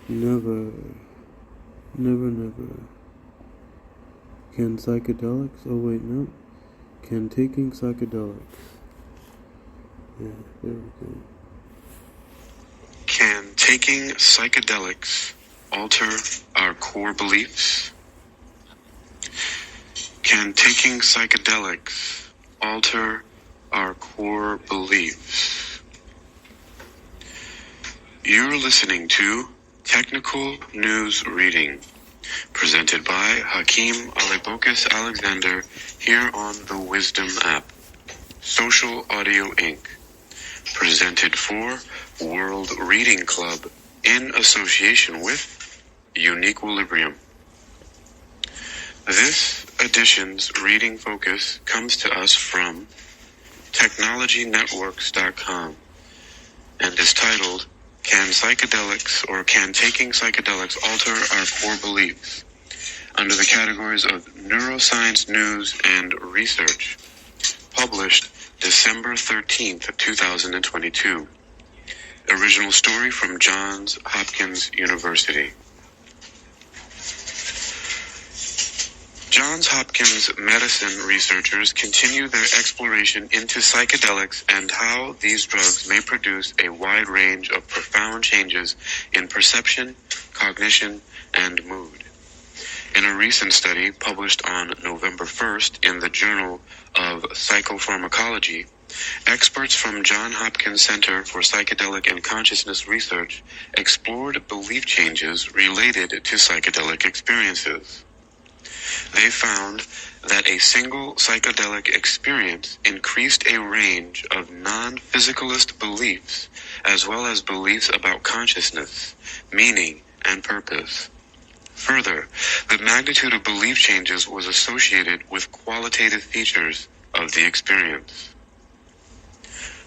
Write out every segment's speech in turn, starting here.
Never, never. Can psychedelics, oh wait, no. Can taking psychedelics. Yeah, there we go. Can taking psychedelics alter our core beliefs? Can taking psychedelics alter our core beliefs? You're listening to Technical News Reading, presented by Hakeem Alibokis Alexander here on the Wisdom app. Social Audio Inc., presented for World Reading Club in association with Uniquilibrium. This edition's reading focus comes to us from technologynetworks.com and is titled, Can Psychedelics or Can Taking Psychedelics Alter Our Core Beliefs? Under the categories of Neuroscience News and Research, published December 13th, 2022. Original story from Johns Hopkins University. Johns Hopkins medicine researchers continue their exploration into psychedelics and how these drugs may produce a wide range of profound changes in perception, cognition, and mood. In a recent study published on November 1st in the Journal of Psychopharmacology, experts from Johns Hopkins Center for Psychedelic and Consciousness Research explored belief changes related to psychedelic experiences. They found that a single psychedelic experience increased a range of nonphysicalist beliefs as well as beliefs about consciousness, meaning, and purpose. Further, the magnitude of belief changes was associated with qualitative features of the experience.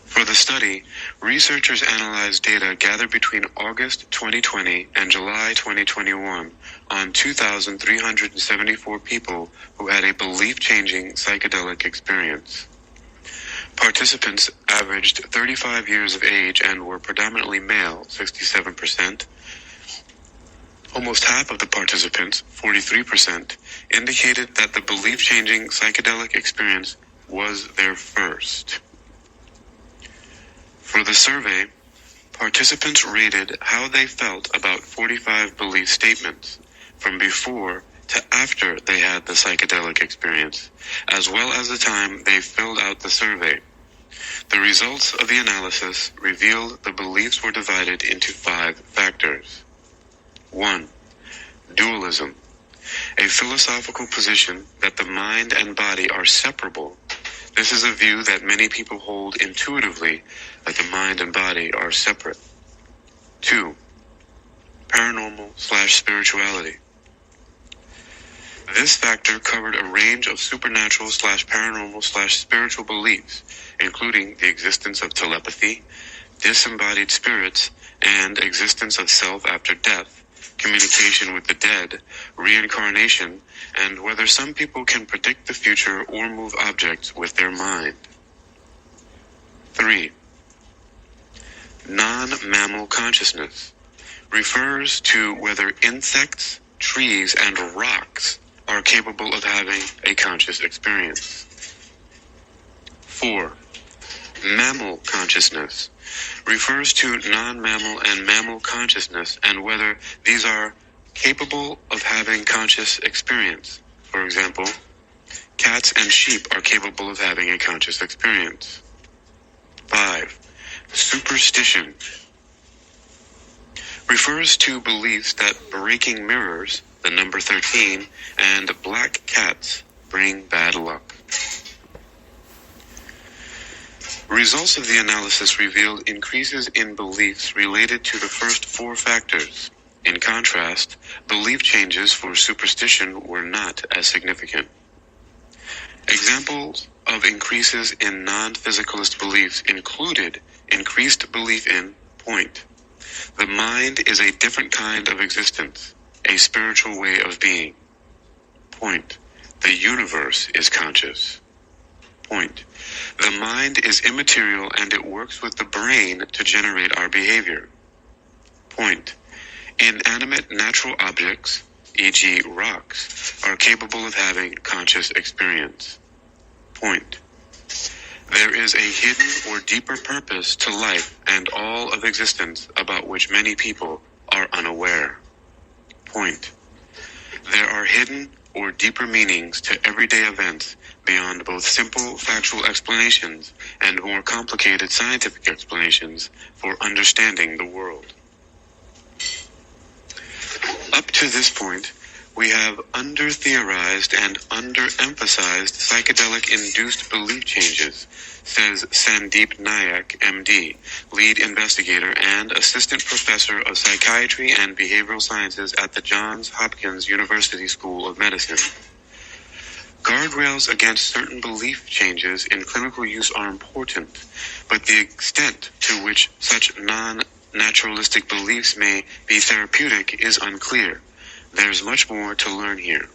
For the study, researchers analyzed data gathered between August 2020 and July 2021 on 2,374 people who had a belief-changing psychedelic experience. Participants averaged 35 years of age and were predominantly male, 67%. Almost half of the participants, 43%, indicated that the belief-changing psychedelic experience was their first. For the survey, participants rated how they felt about 45 belief statements from before to after they had the psychedelic experience, as well as the time they filled out the survey. The results of the analysis revealed the beliefs were divided into 5 factors. 1. Dualism, a philosophical position that the mind and body are separable. This is a view that many people hold intuitively, that the mind and body are separate. 2. Paranormal/spirituality. This factor covered a range of supernatural/paranormal/spiritual beliefs, including the existence of telepathy, disembodied spirits, and existence of self after death, communication with the dead, reincarnation, and whether some people can predict the future or move objects with their mind. 3. Non-mammal consciousness refers to whether insects, trees, and rocks are capable of having a conscious experience. 4. Mammal consciousness refers to non-mammal and mammal consciousness and whether these are capable of having conscious experience. For example, cats and sheep are capable of having a conscious experience. 5. Superstition refers to beliefs that breaking mirrors, the number 13, and black cats bring bad luck. Results of the analysis revealed increases in beliefs related to the first 4 factors. In contrast, belief changes for superstition were not as significant. Examples of increases in non-physicalist beliefs included increased belief in point. The mind is a different kind of existence, a spiritual way of being. Point. The universe is conscious. Point. The mind is immaterial and it works with the brain to generate our behavior. Point. Inanimate natural objects, e.g. rocks, are capable of having conscious experience. Point. There is a hidden or deeper purpose to life and all of existence about which many people are unaware. Point. There are hidden or deeper meanings to everyday events beyond both simple factual explanations and more complicated scientific explanations for understanding the world. Up to this point, we have under-theorized and under-emphasized psychedelic-induced belief changes, says Sandeep Nayak, MD, lead investigator and assistant professor of psychiatry and behavioral sciences at the Johns Hopkins University School of Medicine. Guardrails against certain belief changes in clinical use are important, but the extent to which such non-naturalistic beliefs may be therapeutic is unclear. There's much more to learn here.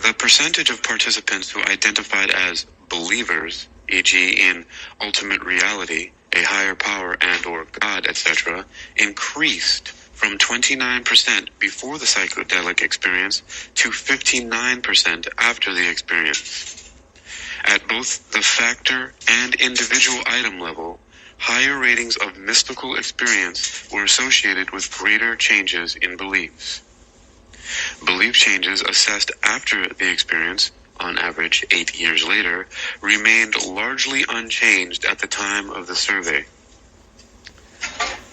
The percentage of participants who identified as believers, e.g. in ultimate reality, a higher power and or God, etc., increased from 29% before the psychedelic experience to 59% after the experience. At both the factor and individual item level, higher ratings of mystical experience were associated with greater changes in beliefs. Belief changes assessed after the experience, on average 8 years later, remained largely unchanged at the time of the survey.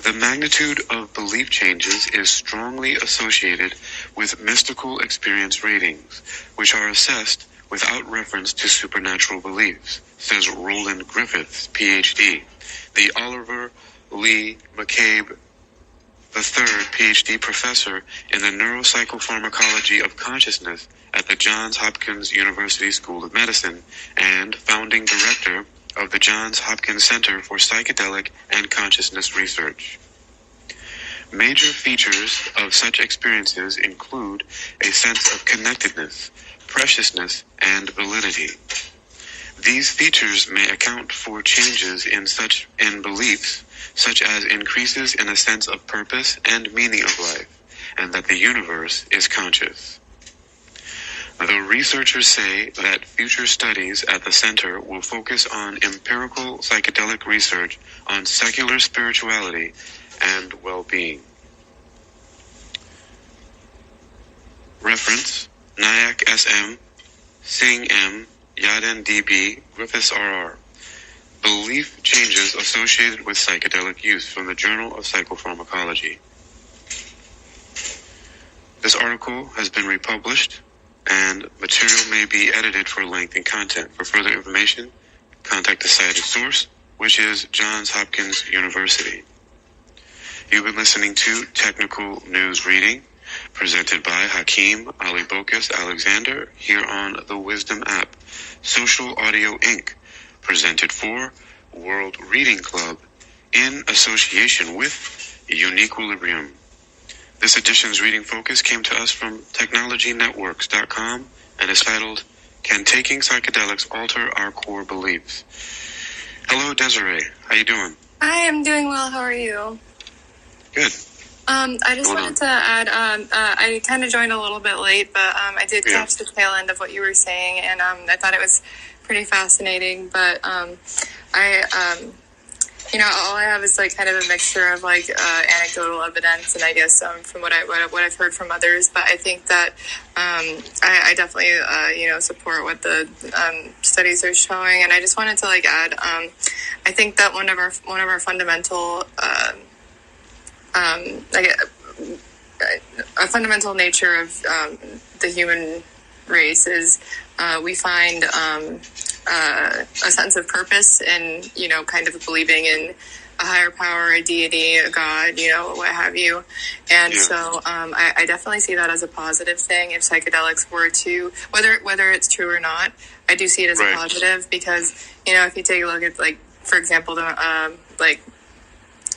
The magnitude of belief changes is strongly associated with mystical experience ratings, which are assessed without reference to supernatural beliefs, says Roland Griffiths, PhD, the Oliver Lee McCabe III PhD professor in the neuropsychopharmacology of consciousness at the Johns Hopkins University School of Medicine and founding director of the Johns Hopkins Center for Psychedelic and Consciousness Research. Major features of such experiences include a sense of connectedness, preciousness, and validity. These features may account for changes in beliefs, such as increases in a sense of purpose and meaning of life, and that the universe is conscious. The researchers say that future studies at the center will focus on empirical psychedelic research on secular spirituality and well-being. Reference: Nayak SM, Singh M, Yaden DB, Griffiths RR. Belief changes associated with psychedelic use from the Journal of Psychopharmacology. This article has been republished, and material may be edited for length and content. For further information, contact the cited source, which is Johns Hopkins University. You've been listening to Technical News Reading, presented by Hakeem Ali Bokus Alexander here on the Wisdom app. Social Audio Inc., presented for World Reading Club in association with Uniquilibrium. This edition's reading focus came to us from technologynetworks.com and is titled, Can Taking Psychedelics Alter Our Core Beliefs? Hello, Desiree. How you doing? I am doing well. How are you? Good. I just wanted to add, I kind of joined a little bit late, but I did catch the tail end of what you were saying, and I thought it was pretty fascinating, but all I have is like kind of a mixture of like anecdotal evidence and I guess from what I've heard from others, but I think that I definitely support what the studies are showing, and I just wanted to like add I think that one of our fundamental a fundamental nature of the human race is we find a sense of purpose in, kind of believing in a higher power, a deity, a god, what have you. And so I definitely see that as a positive thing. If psychedelics were to, whether it's true or not, I do see it as a positive because, if you take a look at, like, for example, the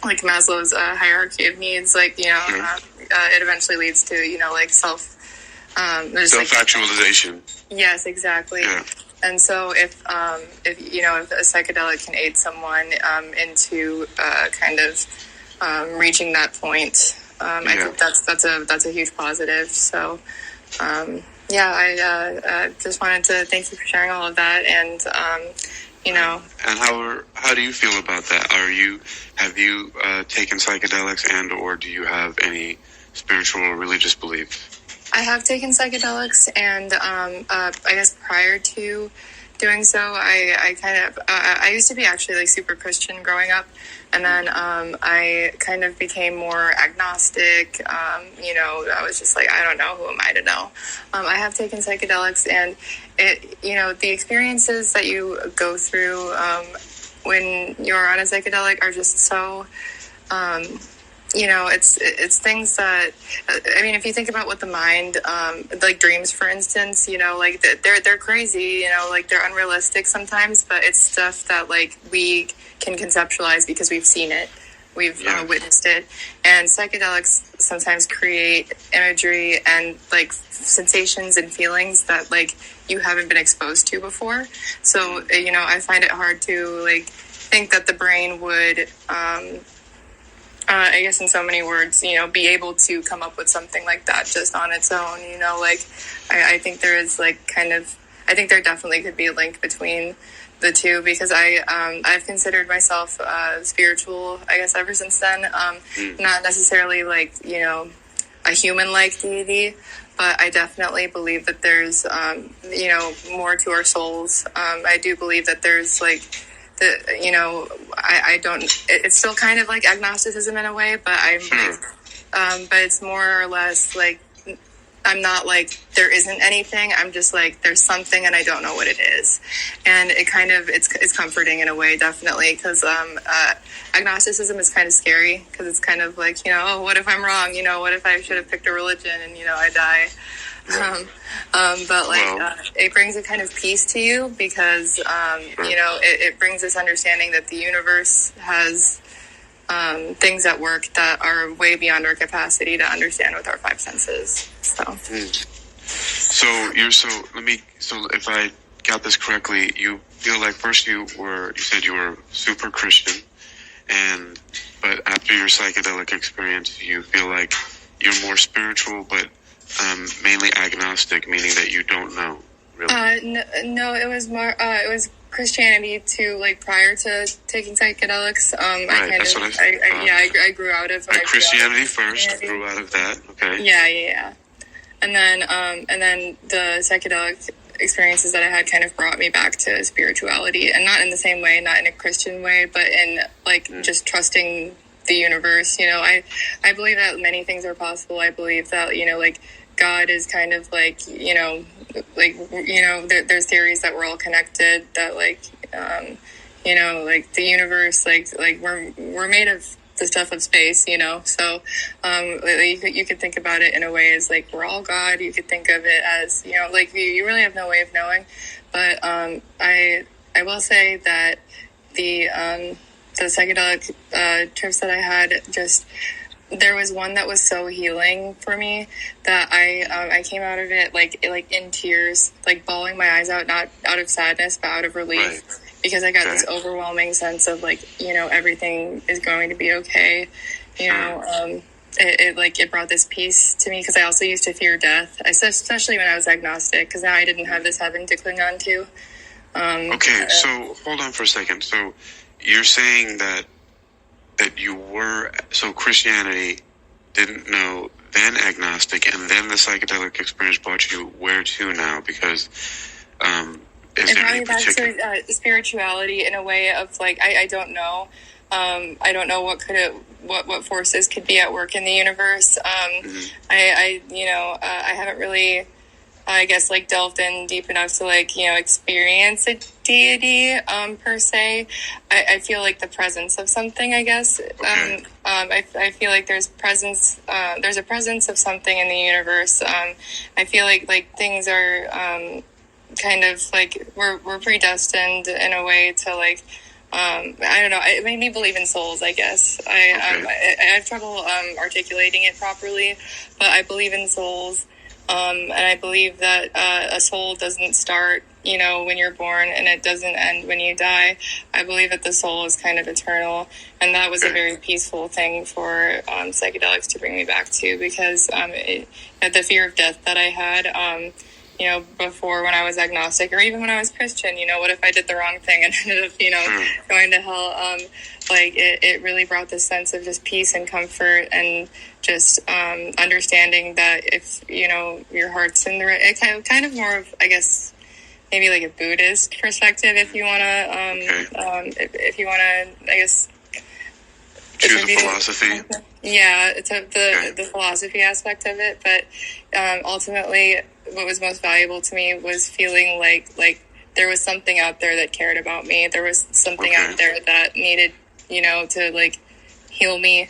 like Maslow's hierarchy of needs, it eventually leads to, self-actualization. Yes, exactly. Yeah. And so if a psychedelic can aid someone into kind of reaching that point. I think that's a huge positive. So, I just wanted to thank you for sharing all of that. And, And how do you feel about that? Have you taken psychedelics, and or do you have any spiritual or religious beliefs? I have taken psychedelics, and I guess prior to doing so, I used to be actually like super Christian growing up, and then I kind of became more agnostic. I was just like, I don't know, who am I to know? I have taken psychedelics, and the experiences that you go through when you're on a psychedelic are just so. It's things that, if you think about what the mind, like dreams, for instance, they're crazy, they're unrealistic sometimes, but it's stuff that like we can conceptualize because we've seen it, we've witnessed it. And psychedelics sometimes create imagery and like sensations and feelings that like you haven't been exposed to before. So, I find it hard to like think that the brain would, I guess in so many words, be able to come up with something like that just on its own, I think there is like I think there definitely could be a link between the two, because I've considered myself spiritual, I guess, ever since then. Not necessarily like, a human-like deity, but I definitely believe that there's, more to our souls. I do believe that there's like, I don't, it's still kind of like agnosticism in a way, but but it's more or less like, I'm not like, there isn't anything. I'm just like, there's something and I don't know what it is. And it kind of, it's comforting in a way, definitely. Cause, agnosticism is kind of scary, cause it's kind of like, what if I'm wrong? What if I should have picked a religion and, I die? But like, it brings a kind of peace to you because, it brings this understanding that the universe has, things at work that are way beyond our capacity to understand with our five senses. So if I got this correctly, you feel like first you said you were super Christian, but after your psychedelic experience, you feel like you're more spiritual, but mainly agnostic, meaning that you don't know, really. No, it was more, it was Christianity too, like prior to taking psychedelics. I grew out of Christianity first, grew out of that, okay. Yeah. And then the psychedelic experiences that I had kind of brought me back to spirituality, and not in the same way, not in a Christian way, but in like just trusting the universe. I believe that many things are possible. I believe that, like God is kind of like, there's theories that we're all connected, that like, like the universe, like we're made of the stuff of space, so, you could think about it in a way as like, we're all God. You could think of it as, like you really have no way of knowing, but, I will say that the psychedelic, trips that I had, there was one that was so healing for me that I came out of it like in tears, like bawling my eyes out, not out of sadness, but out of relief. Right. Because I got this overwhelming sense of like, everything is going to be okay. It brought this peace to me, because I also used to fear death, especially when I was agnostic, because now I didn't have this heaven to cling on to. So hold on for a second. So you're saying that you were, so Christianity, didn't know, then agnostic, and then the psychedelic experience brought you where to now? Because is there any particular... back to spirituality in a way of like, I don't know. I don't know what forces could be at work in the universe. I haven't really, I guess, like delved in deep enough to like, experience a deity, per se. I feel like the presence of something, I guess. I feel like there's a presence of something in the universe. I feel like things are, kind of like we're predestined in a way to like, I don't know. It made me believe in souls, I guess. I have trouble articulating it properly, but I believe in souls, and I believe that a soul doesn't start when you're born and it doesn't end when you die. I believe that the soul is kind of eternal, and that was a very peaceful thing for psychedelics to bring me back to, because the fear of death that I had, before, when I was agnostic, or even when I was Christian, what if I did the wrong thing and ended up, going to hell? It really brought this sense of just peace and comfort, and just understanding that if, your heart's in the right, it kind of more of, I guess, maybe like a Buddhist perspective, if you want to, if you want to, I guess, choose a philosophy. Yeah, it's the philosophy aspect of it, but ultimately, what was most valuable to me was feeling like there was something out there that cared about me. There was something out there that needed, to like heal me.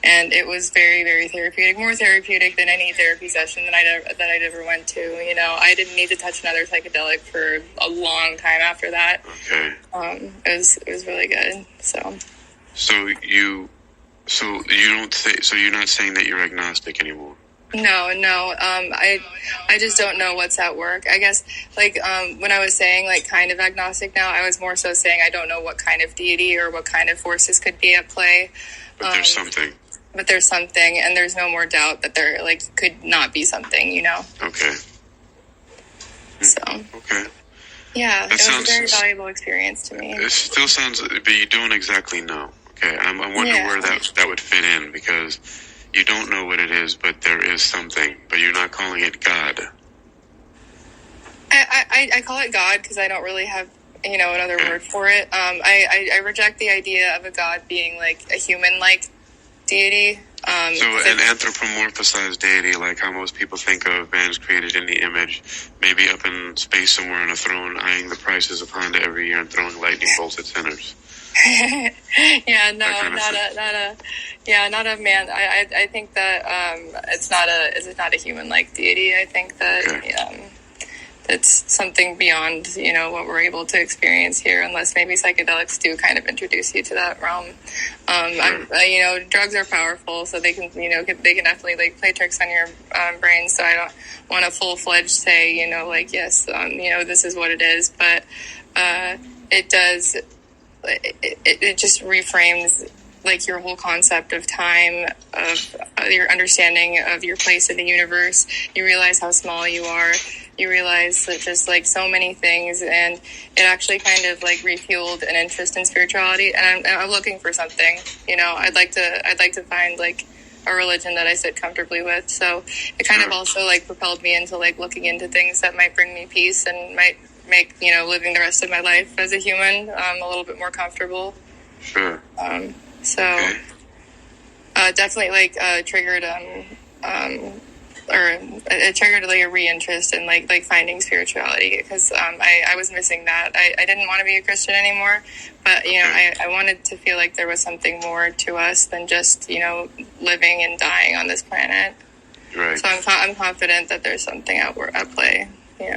And it was very, very therapeutic, more therapeutic than any therapy session that I'd ever went to. I didn't need to touch another psychedelic for a long time after that. Okay. It was really good. So you don't say, so you're not saying that you're agnostic anymore? No. I just don't know what's at work. I guess, when I was saying, kind of agnostic now, I was more so saying I don't know what kind of deity or what kind of forces could be at play. But there's something. But there's something, and there's no more doubt that there, could not be something, Okay. So. Okay. Yeah, it was a very valuable experience to me. It still sounds, but you don't exactly know. Okay, I'm wondering where that would fit in, because you don't know what it is, but there is something, but you're not calling it God. I call it God because I don't really have, another word for it. I reject the idea of a God being like a human-like deity. So an anthropomorphized deity, like how most people think of man's created in the image, maybe up in space somewhere on a throne, eyeing the prices of Honda every year and throwing lightning bolts at sinners. Yeah, no, not a man. I think that it's not a human-like deity. I think that it's something beyond what we're able to experience here, unless maybe psychedelics do kind of introduce you to that realm. Drugs are powerful, so they can they can definitely play tricks on your brain. So I don't want to full-fledged say yes, this is what it is, but it does. It just reframes your whole concept of time, of your understanding of your place in the universe. You realize how small you are. You realize that just so many things, and it actually kind of refueled an interest in spirituality. And I'm looking for something. I'd like to find a religion that I sit comfortably with. So it kind of also propelled me into looking into things that might bring me peace and might make living the rest of my life as a human a little bit more comfortable. Sure. Definitely triggered it triggered a reinterest in finding spirituality, because I was missing that. I didn't want to be a Christian anymore, but I wanted to feel like there was something more to us than just living and dying on this planet. Right. So I'm confident that there's something at play.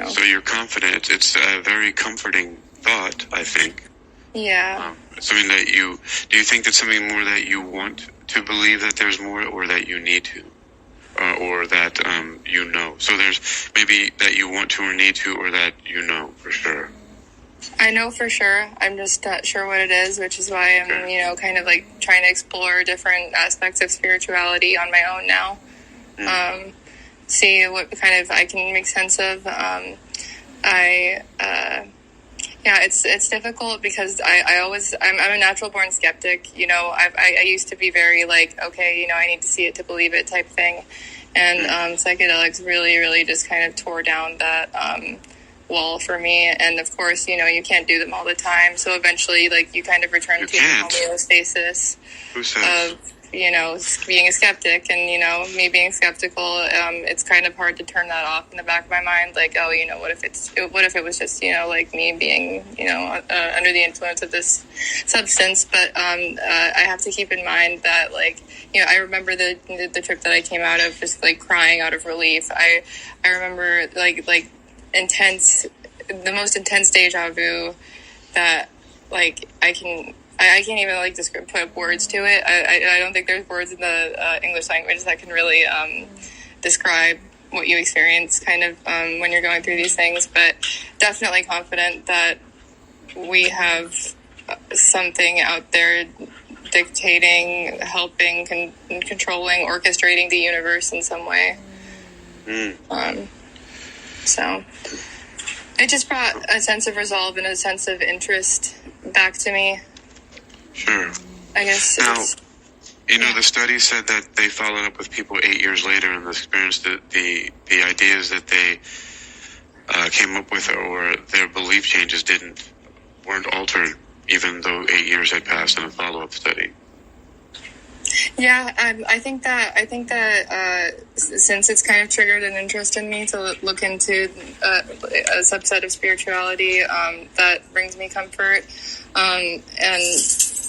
So you're confident. It's a very comforting thought, I think. Yeah. Something that do you think that's something more that you want to believe that there's more, or that you need to, or that So there's maybe that you want to or need to, or that for sure. I know for sure. I'm just not sure what it is, which is why I'm kind of trying to explore different aspects of spirituality on my own now. See what kind of I can make sense of. It's difficult because I'm a natural born skeptic. I used to be very I need to see it to believe it type thing, and psychedelics really, really just kind of tore down that wall for me. And of course, you can't do them all the time, so eventually, you kind of return to the homeostasis of being a skeptic, and me being skeptical. It's kind of hard to turn that off in the back of my mind. What if it was just me being under the influence of this substance? But I have to keep in mind that I remember the trip that I came out of just crying out of relief. I remember the most intense deja vu that I can't even put words to it. I don't think there's words in the English language that can really describe what you experience kind of when you're going through these things, but definitely confident that we have something out there dictating, helping, controlling, orchestrating the universe in some way. So it just brought a sense of resolve and a sense of interest back to me. Sure. I guess. Now, the study said that they followed up with people 8 years later and experienced the ideas that they came up with, or their belief changes weren't altered, even though 8 years had passed in a follow-up study. Yeah, I think that since it's kind of triggered an interest in me to look into a subset of spirituality, that brings me comfort, and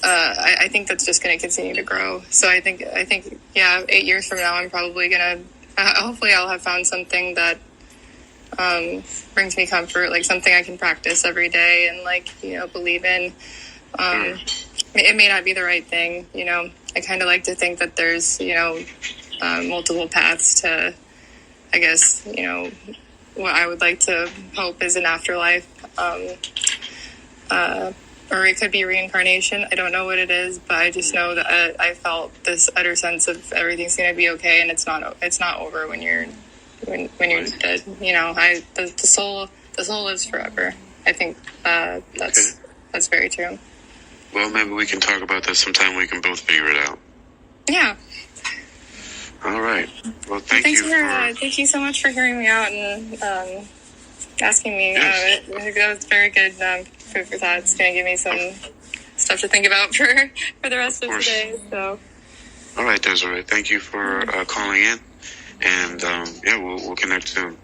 I think that's just going to continue to grow. So I think 8 years from now, I'm probably gonna hopefully I'll have found something that brings me comfort, like something I can practice every day and believe in. It may not be the right thing, I kind of like to think that there's, multiple paths to, I guess, what I would like to hope is an afterlife. Or it could be reincarnation. I don't know what it is, but I just know that I felt this utter sense of everything's going to be okay, and it's not over when you're dead. The soul lives forever. I think that's very true. Well, maybe we can talk about that sometime. We can both figure it out. Yeah. All right. Well, thank you so much for hearing me out and asking me. Yes. That was very good food for thought. It's going to give me some stuff to think about for the rest of today. So. All right, Desiree. Thank you for calling in, and we'll connect soon.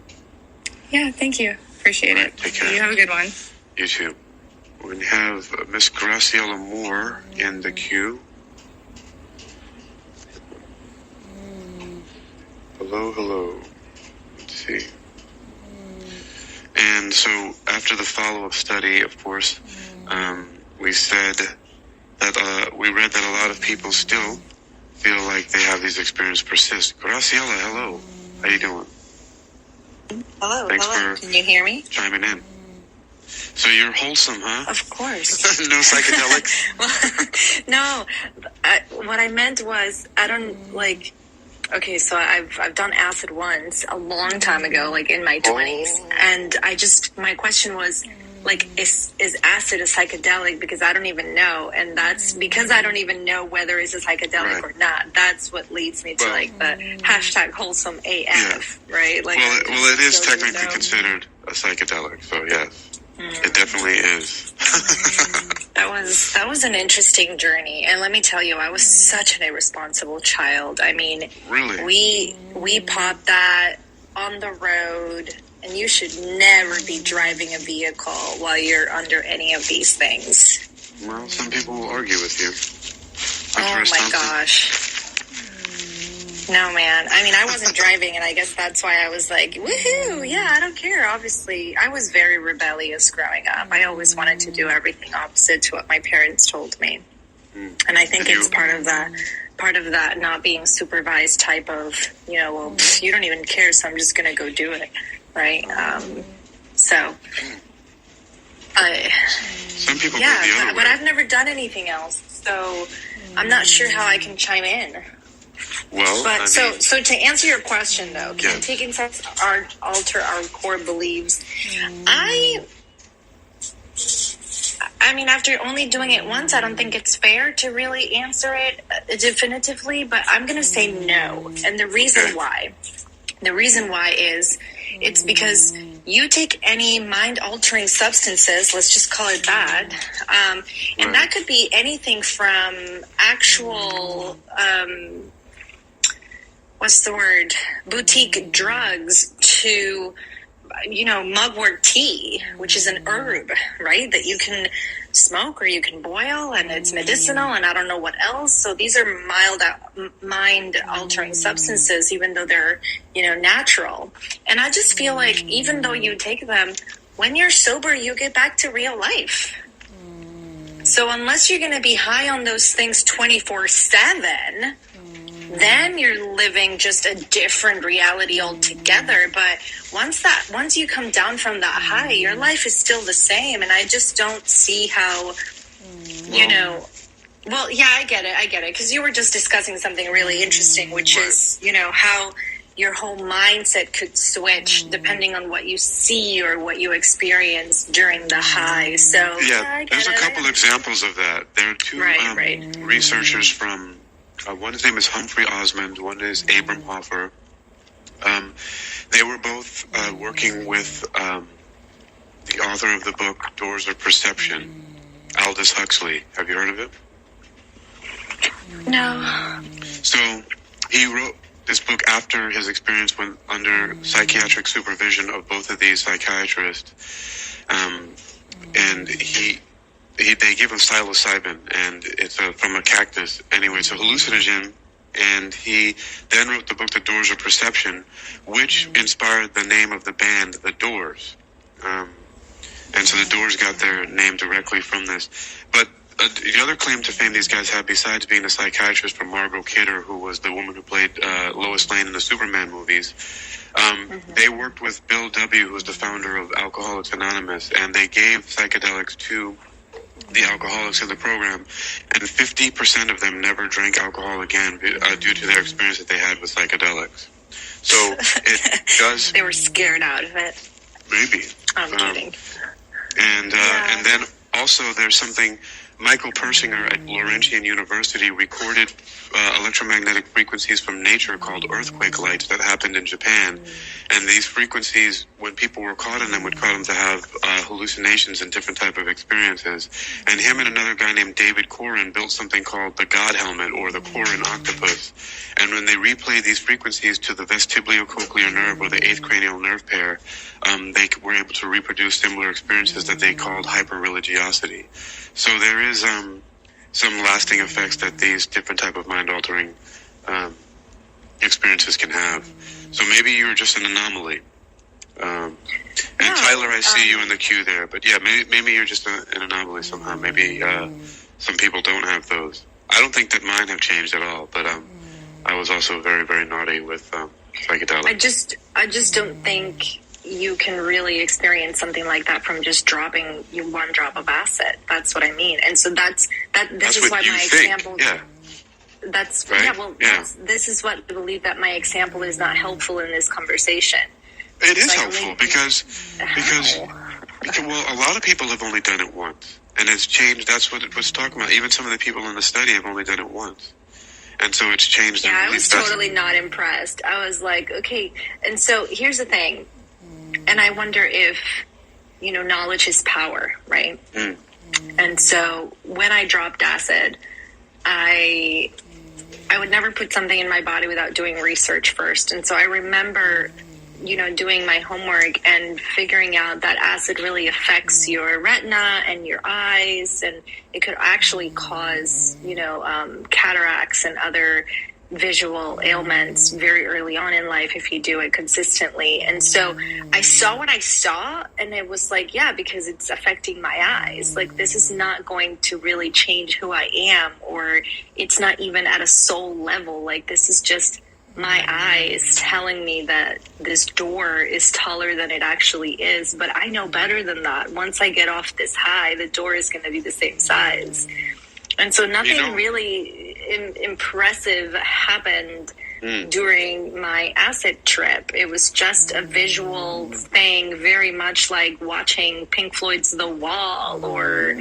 Yeah, thank you. Appreciate it. Take care. You have a good one. You too. We have Miss Graciela Moore in the queue. Hello. Let's see. And so after the follow-up study, of course, we said that we read that a lot of people still feel like they have these experiences persist. Graciela, hello. How you doing? Hello. Thanks hello. for Can you hear me? chiming in. So you're wholesome, huh? Of course. No psychedelics? No. What I meant was, I don't like. Okay, so I've done acid once a long time ago, like in my 20s, and my question was, like, is acid a psychedelic? Because I don't even know, and that's because I don't even know whether it's a psychedelic or not. That's what leads me to the hashtag wholesome AF, right? Like, well, it is technically considered a psychedelic, so yes. It definitely is. That was an interesting journey, and let me tell you, I was such an irresponsible child. I mean, really, we popped that on the road, and you should never be driving a vehicle while you're under any of these things. Well, some people will argue with you. Oh my gosh. No, man. I mean, I wasn't driving, and I guess that's why I was like, woohoo, yeah, I don't care. Obviously, I was very rebellious growing up. I always wanted to do everything opposite to what my parents told me. And I think it's part of that not being supervised type of, you don't even care, so I'm just going to go do it, right? Some people go the other way. But I've never done anything else, so I'm not sure how I can chime in. Well, but so to answer your question though, can taking sex alter our core beliefs? I mean, after only doing it once, I don't think it's fair to really answer it definitively. But I'm going to say no, and the reason why is it's because you take any mind-altering substances, let's just call it that, and that could be anything from actual. Boutique drugs to, mugwort tea, which is an herb, right? That you can smoke or you can boil, and it's medicinal, and I don't know what else. So these are mind-altering substances, even though they're, natural. And I just feel like even though you take them, when you're sober, you get back to real life. So unless you're going to be high on those things 24/7, then you're living just a different reality altogether. But once you come down from that high, your life is still the same. And I just don't see how, well, yeah, I get it. Because you were just discussing something really interesting, which is, how your whole mindset could switch depending on what you see or what you experience during the high. So yeah, there's a couple examples of that. There are two researchers from, one's name is Humphrey Osmond, one is Abram Hoffer. They were both working with the author of the book Doors of Perception, Aldous Huxley. Have you heard of it? No. So he wrote this book after his experience when under psychiatric supervision of both of these psychiatrists, and they give him psilocybin, and it's from a cactus. Anyway, it's a hallucinogen, and he then wrote the book The Doors of Perception, which inspired the name of the band, The Doors. And so The Doors got their name directly from this. But the other claim to fame these guys have, besides being a psychiatrist from Margot Kidder, who was the woman who played Lois Lane in the Superman movies, they worked with Bill W., who was the founder of Alcoholics Anonymous, and they gave psychedelics to the alcoholics in the program, and 50% of them never drank alcohol again due to their experience that they had with psychedelics. So it does... They were scared out of it. Maybe. I'm kidding. And then also there's something... Michael Persinger at Laurentian University recorded electromagnetic frequencies from nature called earthquake lights that happened in Japan. And these frequencies, when people were caught in them, would cause them to have hallucinations and different type of experiences. And him and another guy named David Corin built something called the God Helmet, or the Corin Octopus. And when they replayed these frequencies to the vestibulocochlear nerve, or the eighth cranial nerve pair, they were able to reproduce similar experiences that they called hyperreligiosity. So there is some lasting effects that these different type of mind-altering experiences can have. So maybe you're just an anomaly. And Tyler, I see you in the queue there. But yeah, maybe you're just an anomaly somehow. Maybe some people don't have those. I don't think that mine have changed at all. But I was also very, very naughty with psychedelics. I just don't think you can really experience something like that from just dropping one drop of acid. That's what I mean. And so this is why my example. Yeah. That's right. Yeah. Well, yeah. This is what I believe, that my example is not helpful in this conversation. It is helpful because a lot of people have only done it once, and it's changed. That's what it was talking about. Even some of the people in the study have only done it once. And so it's changed. Yeah, I was totally not impressed. I was like, okay. And so here's the thing. And I wonder if, knowledge is power, right? Mm. And so when I dropped acid, I would never put something in my body without doing research first. And so I remember, doing my homework and figuring out that acid really affects your retina and your eyes, and it could actually cause, cataracts and other visual ailments very early on in life if you do it consistently. And so I saw what I saw, and it was like, yeah, because it's affecting my eyes. Like, this is not going to really change who I am, or it's not even at a soul level. Like, this is just my eyes telling me that this door is taller than it actually is. But I know better than that. Once I get off this high, the door is going to be the same size. And so nothing really impressive happened during my acid trip. It was just a visual thing, very much like watching Pink Floyd's The Wall, or,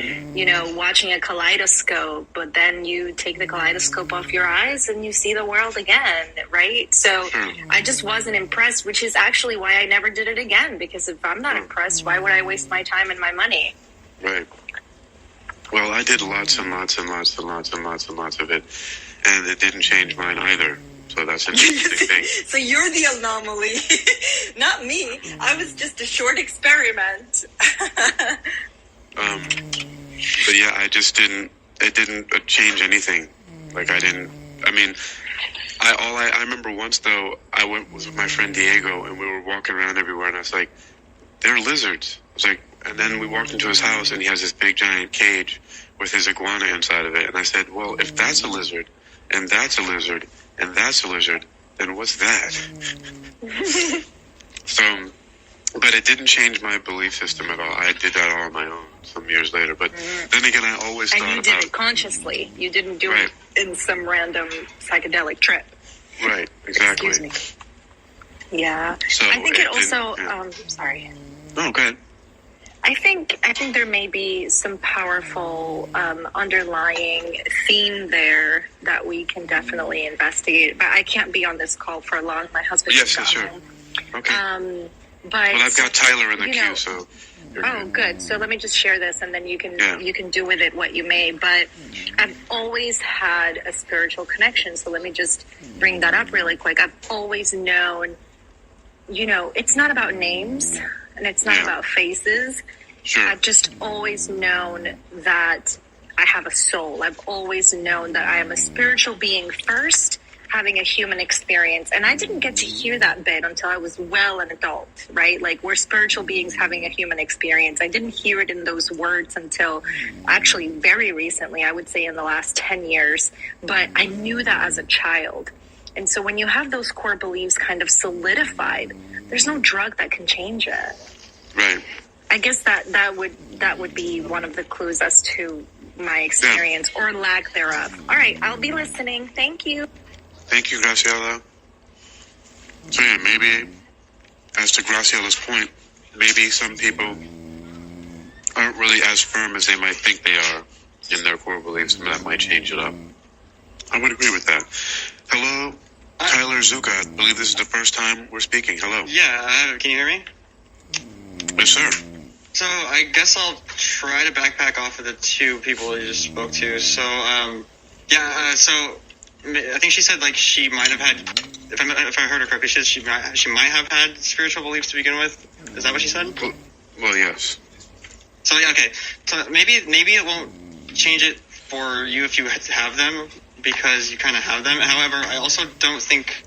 watching a kaleidoscope. But then you take the kaleidoscope off your eyes and you see the world again, right? So I just wasn't impressed, which is actually why I never did it again. Because if I'm not impressed, why would I waste my time and my money? Right. Well, I did lots and lots and lots and lots and lots and lots of it, and it didn't change mine either. So that's an interesting thing. So you're the anomaly, not me. I was just a short experiment. But yeah, it didn't change anything. Like, I remember once, though, I was with my friend Diego, and we were walking around everywhere, and I was like, they're lizards. I was like, and then we walked into his house, and he has this big giant cage with his iguana inside of it. And I said, well, if that's a lizard, and that's a lizard, and that's a lizard, then what's that? So, but it didn't change my belief system at all. I did that all on my own some years later. But then again, I always thought about... And you did it consciously. You didn't do it in some random psychedelic trip. Right, exactly. Excuse me. Yeah. So I think it also... Yeah. Sorry. No, go ahead. I think there may be some powerful underlying theme there that we can definitely investigate. But I can't be on this call for long. My husband Yes, got sure. home. Okay. But well, I've got Tyler in the queue, so... Oh, good. So let me just share this, and then you can do with it what you may. But I've always had a spiritual connection, so let me just bring that up really quick. I've always known, it's not about names, and it's not about faces. Sure. I've just always known that I have a soul. I've always known that I am a spiritual being first, having a human experience. And I didn't get to hear that bit until I was well an adult, right? Like, we're spiritual beings having a human experience. I didn't hear it in those words until actually very recently, I would say in the last 10 years. But I knew that as a child. And so when you have those core beliefs kind of solidified, there's no drug that can change it. Right. I guess that would be one of the clues as to my experience or lack thereof. All right, I'll be listening. Thank you. Thank you, Graciela. So yeah, maybe, as to Graciela's point, maybe some people aren't really as firm as they might think they are in their core beliefs, and that might change it up. I would agree with that. Hello, Tyler Zuka. I believe this is the first time we're speaking. Hello. Yeah, can you hear me? Yes, sir. So I guess I'll try to backpack off of the two people you just spoke to. So, so I think she said, like, she might have had, if I heard her correctly, she might have had spiritual beliefs to begin with. Is that what she said? Well, yes. So, yeah, okay. So maybe it won't change it for you if you have them, because you kind of have them. However, I also don't think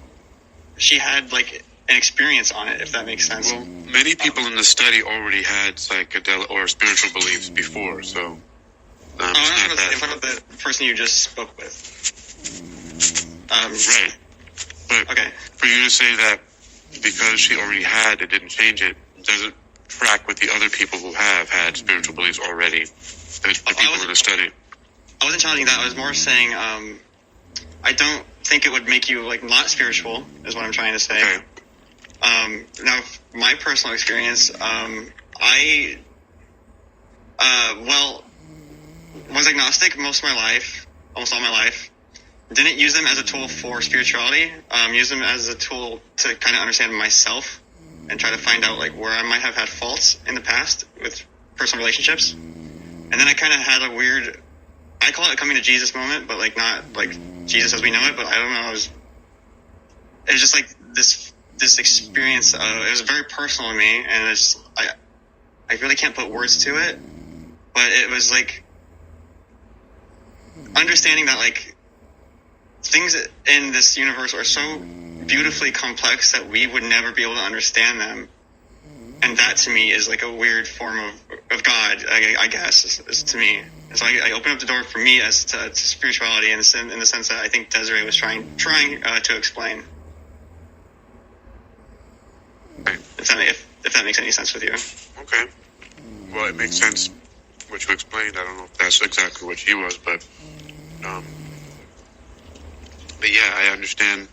she had, like, an experience on it, if that makes sense. Well, many people in the study already had psychedelic or spiritual beliefs before, so... in front of the person you just spoke with. Right. But okay. For you to say that because she already had, it didn't change it, doesn't track with the other people who have had spiritual beliefs already. The people in the study. I wasn't challenging that. I was more saying, I don't think it would make you, like, not spiritual, is what I'm trying to say. Okay. Now, my personal experience, I was agnostic almost all my life. Didn't use them as a tool for spirituality. Use them as a tool to kind of understand myself and try to find out, like, where I might have had faults in the past with personal relationships. And then I kind of had a weird, I call it a coming to Jesus moment, but, like, not like Jesus as we know it, but I don't know. It was just like this experience. It was very personal to me, and I really can't put words to it, but it was like understanding that, like, things in this universe are so beautifully complex that we would never be able to understand them. And that, to me, is like a weird form of God, I guess, is to me. And so I opened up the door for me as to spirituality in the sense that I think Desiree was trying to explain. If that makes any sense with you. Okay. Well, it makes sense what you explained. I don't know if that's exactly what she was, but yeah, I understand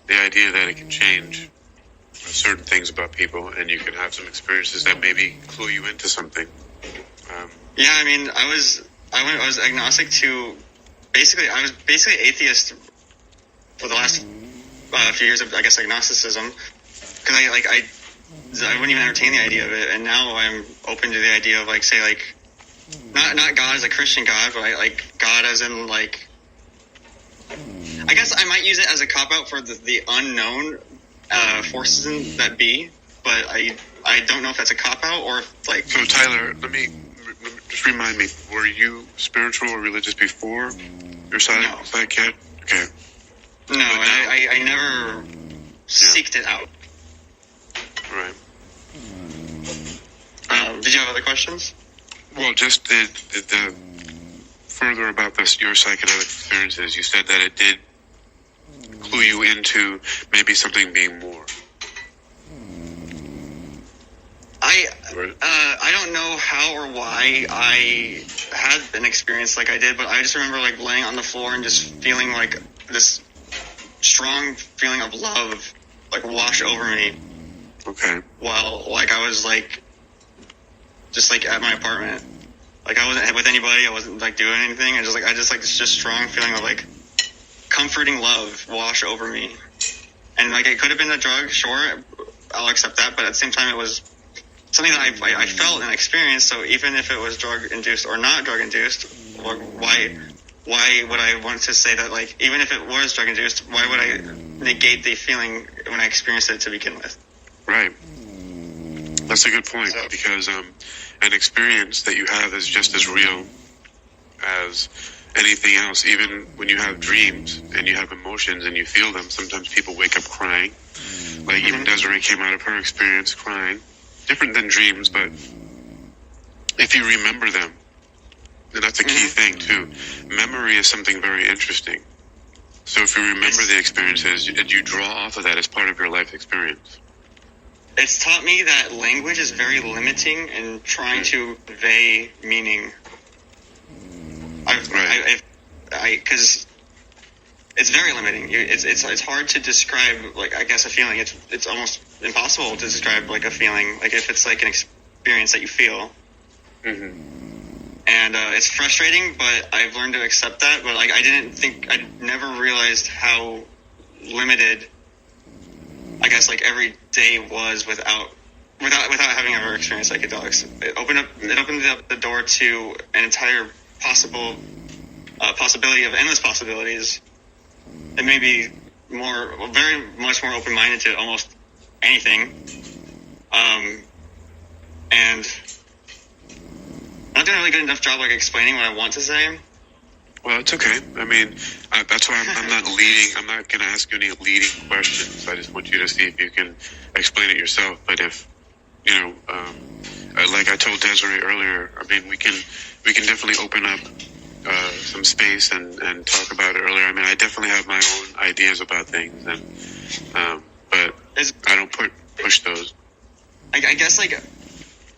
the idea that it can change certain things about people, and you can have some experiences that maybe clue you into something. Yeah, I mean, I was agnostic to I was basically atheist for the last few years of, I guess, agnosticism, because I wouldn't even entertain the idea of it, and now I'm open to the idea of, like, say, like, not God as a Christian God, but like God as in, like, I guess I might use it as a cop-out for the unknown forces that be, but I don't know if that's a cop-out or if, like... So, Tyler, let me just remind me, were you spiritual or religious before your psych kit? Okay. No, and I never seeked it out. Right. Did you have other questions? Well, just the further about your psychedelic experiences, you said that it did clue you into maybe something being more? I don't know how or why I had an experience like I did, but I just remember like laying on the floor and just feeling like this strong feeling of love like wash over me. Okay. While like I was like just like at my apartment, like I wasn't with anybody, I wasn't like doing anything, and I just like this just strong feeling of like comforting love wash over me, and like it could have been a drug, sure, I'll accept that, but at the same time it was something that I felt and experienced. So even if it was drug induced or not drug induced, why would I want to say that? Like even if it was drug induced, why would I negate the feeling when I experienced it to begin with? Right. That's a good point, because an experience that you have is just as real as anything else. Even when you have dreams and you have emotions and you feel them, sometimes people wake up crying. Like even Desiree came out of her experience crying. Different than dreams, but if you remember them, then that's a key thing too. Memory is something very interesting. So if you remember the experiences, you draw off of that as part of your life experience. It's taught me that language is very limiting in trying to convey meaning. Because it's very limiting. It's hard to describe, like, I guess a feeling. It's almost impossible to describe like a feeling, like if it's like an experience that you feel. And it's frustrating, but I've learned to accept that. But like I never realized how limited, I guess, like every day was without having ever experienced psychedelics. It opened up the door to an entire possibility of endless possibilities. It made me very much more open-minded to almost anything. And I'm not doing a really good enough job like explaining what I want to say. Well, it's okay. I mean, that's why I'm not leading. I'm not going to ask you any leading questions. I just want you to see if you can explain it yourself. But if, like I told Desiree earlier, I mean, we can definitely open up some space and talk about it earlier. I mean, I definitely have my own ideas about things, and but I don't push those. I guess, like,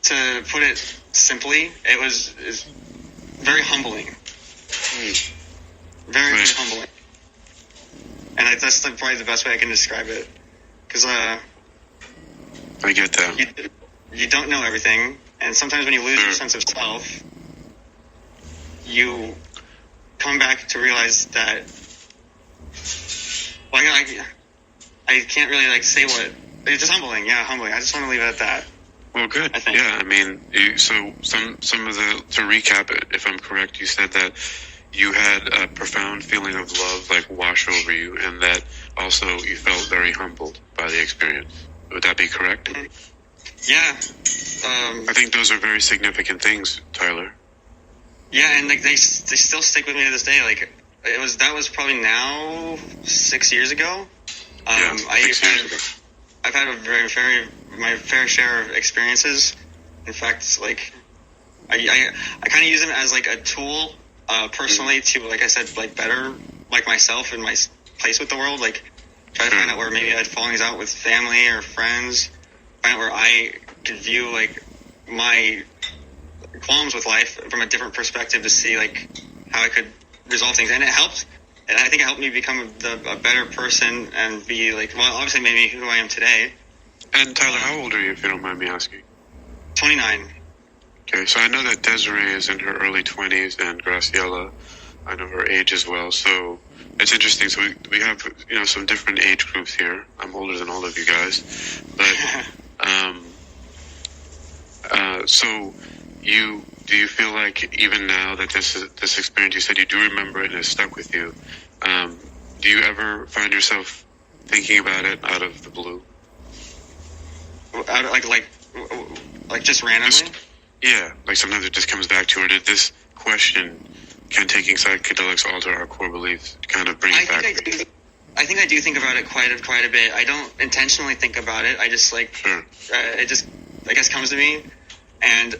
to put it simply, it's very humbling. Very humbling. And that's like probably the best way I can describe it. Because I get that. You don't know everything, and sometimes when you lose your sense of self, you come back to realize that, well, I can't really like say what. It's just humbling. Yeah, humbling. I just want to leave it at that. Well, good. Yeah, I mean, so some of to recap it, if I'm correct, you said that you had a profound feeling of love, like, wash over you, and that also you felt very humbled by the experience. Would that be correct? Yeah. I think those are very significant things, Tyler. Yeah, and like they still stick with me to this day. Like that was probably now 6 years ago. Yeah, 6 years ago. I've had my fair share of experiences. In fact, like I kind of use them as like a tool, personally, to, like I said, like better like myself and my place with the world. Like try to find out where maybe I had fallings out with family or friends. Find out where I could view like my qualms with life from a different perspective to see like how I could resolve things, and it helped. And I think it helped me become a better person and be like, well, obviously maybe who I am today. And Tyler, how old are you, if you don't mind me asking? 29. Okay, so I know that Desiree is in her early 20s, and Graciela, I know her age as well. So it's interesting. So we have, some different age groups here. I'm older than all of you guys, but so do you feel like even now that this experience, you said you do remember it and it stuck with you, do you ever find yourself thinking about it out of the blue? Like just randomly? Like sometimes it just comes back to, or did this question, can taking psychedelics alter our core beliefs, kind of bring it back? I think I do think about it quite a bit. I don't intentionally think about it. I just it just, I guess, comes to me. And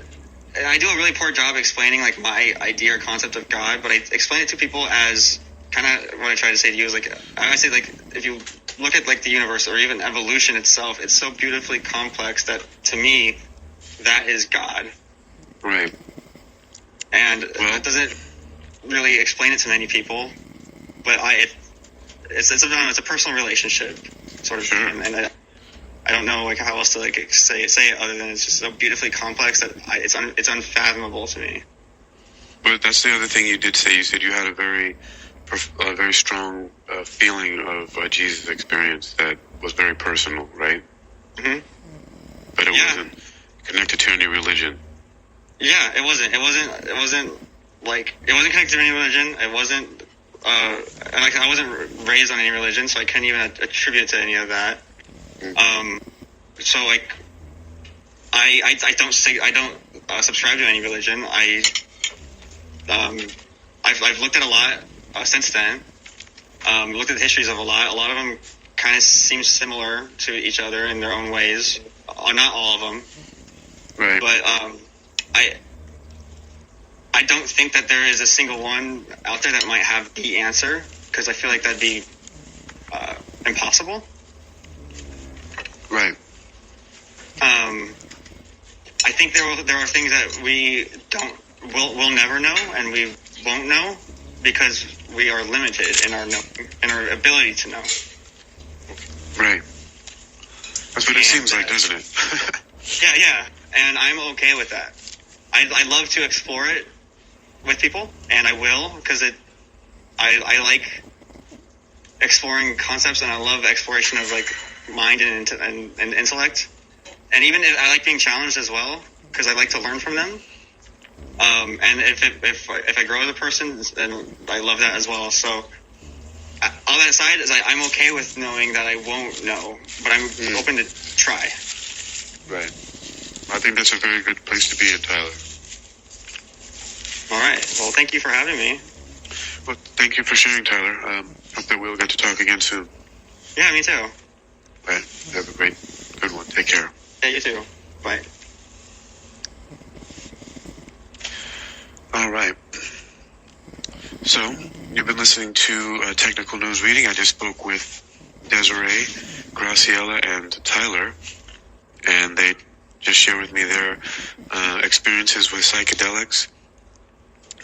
I do a really poor job explaining like my idea or concept of God, but I explain it to people as kind of what I try to say to you is like, I say like, if you look at like the universe or even evolution itself, it's so beautifully complex that to me, that is God. Right. And that doesn't really explain it to many people, but it's a personal relationship sort of thing, and I don't know like how else to like say it other than it's just so beautifully complex that it's unfathomable to me. But that's the other thing you did say. You said you had a very strong feeling of Jesus' experience that was very personal, right? Mm-hmm. But it wasn't connected to any religion. Yeah, it wasn't connected to any religion. It wasn't like I wasn't raised on any religion, so I couldn't even attribute it to any of that. Mm-hmm. So like I don't subscribe to any religion. I've looked at a lot since then. Looked at the histories of a lot. A lot of them kind of seem similar to each other in their own ways. Not all of them, right? But I don't think that there is a single one out there that might have the answer, because I feel like that'd be impossible. Right. I think there are things that we'll never know, and we won't know because we are limited in our ability to know. Right. That's what it seems like, doesn't it? Yeah, and I'm okay with that. I love to explore it with people, and I will, because I like exploring concepts, and I love exploration of like mind and intellect, and even I like being challenged as well, because I like to learn from them. And if I grow as a person, then I love that as well. So all that aside, is I'm okay with knowing that I won't know, but I'm open to try. Right. I think that's a very good place to be in, Tyler. All right. Well, thank you for having me. Well, thank you for sharing, Tyler. Hope that we'll get to talk again soon. Yeah, me too. Right. Have a good one. Take care. Yeah, you too. Bye. All right. So, you've been listening to Technical News Reading. I just spoke with Desiree, Graciela, and Tyler, and they just shared with me their experiences with psychedelics.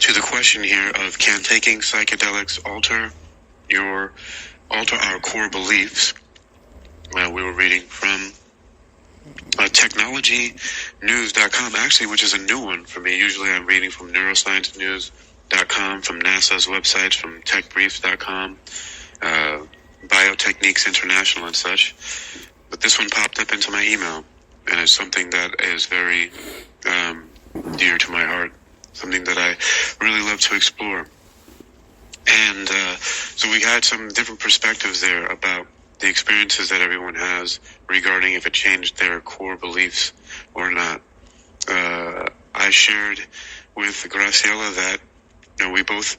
To the question here of, can taking psychedelics alter our core beliefs? We were reading from technologynews.com, actually, which is a new one for me. Usually I'm reading from neurosciencenews.com, from NASA's websites, from techbriefs.com, Biotechniques International and such. But this one popped up into my email, and it's something that is very dear to my heart, something that I really love to explore. And so we had some different perspectives there about the experiences that everyone has regarding if it changed their core beliefs or not. I shared with Graciela that we both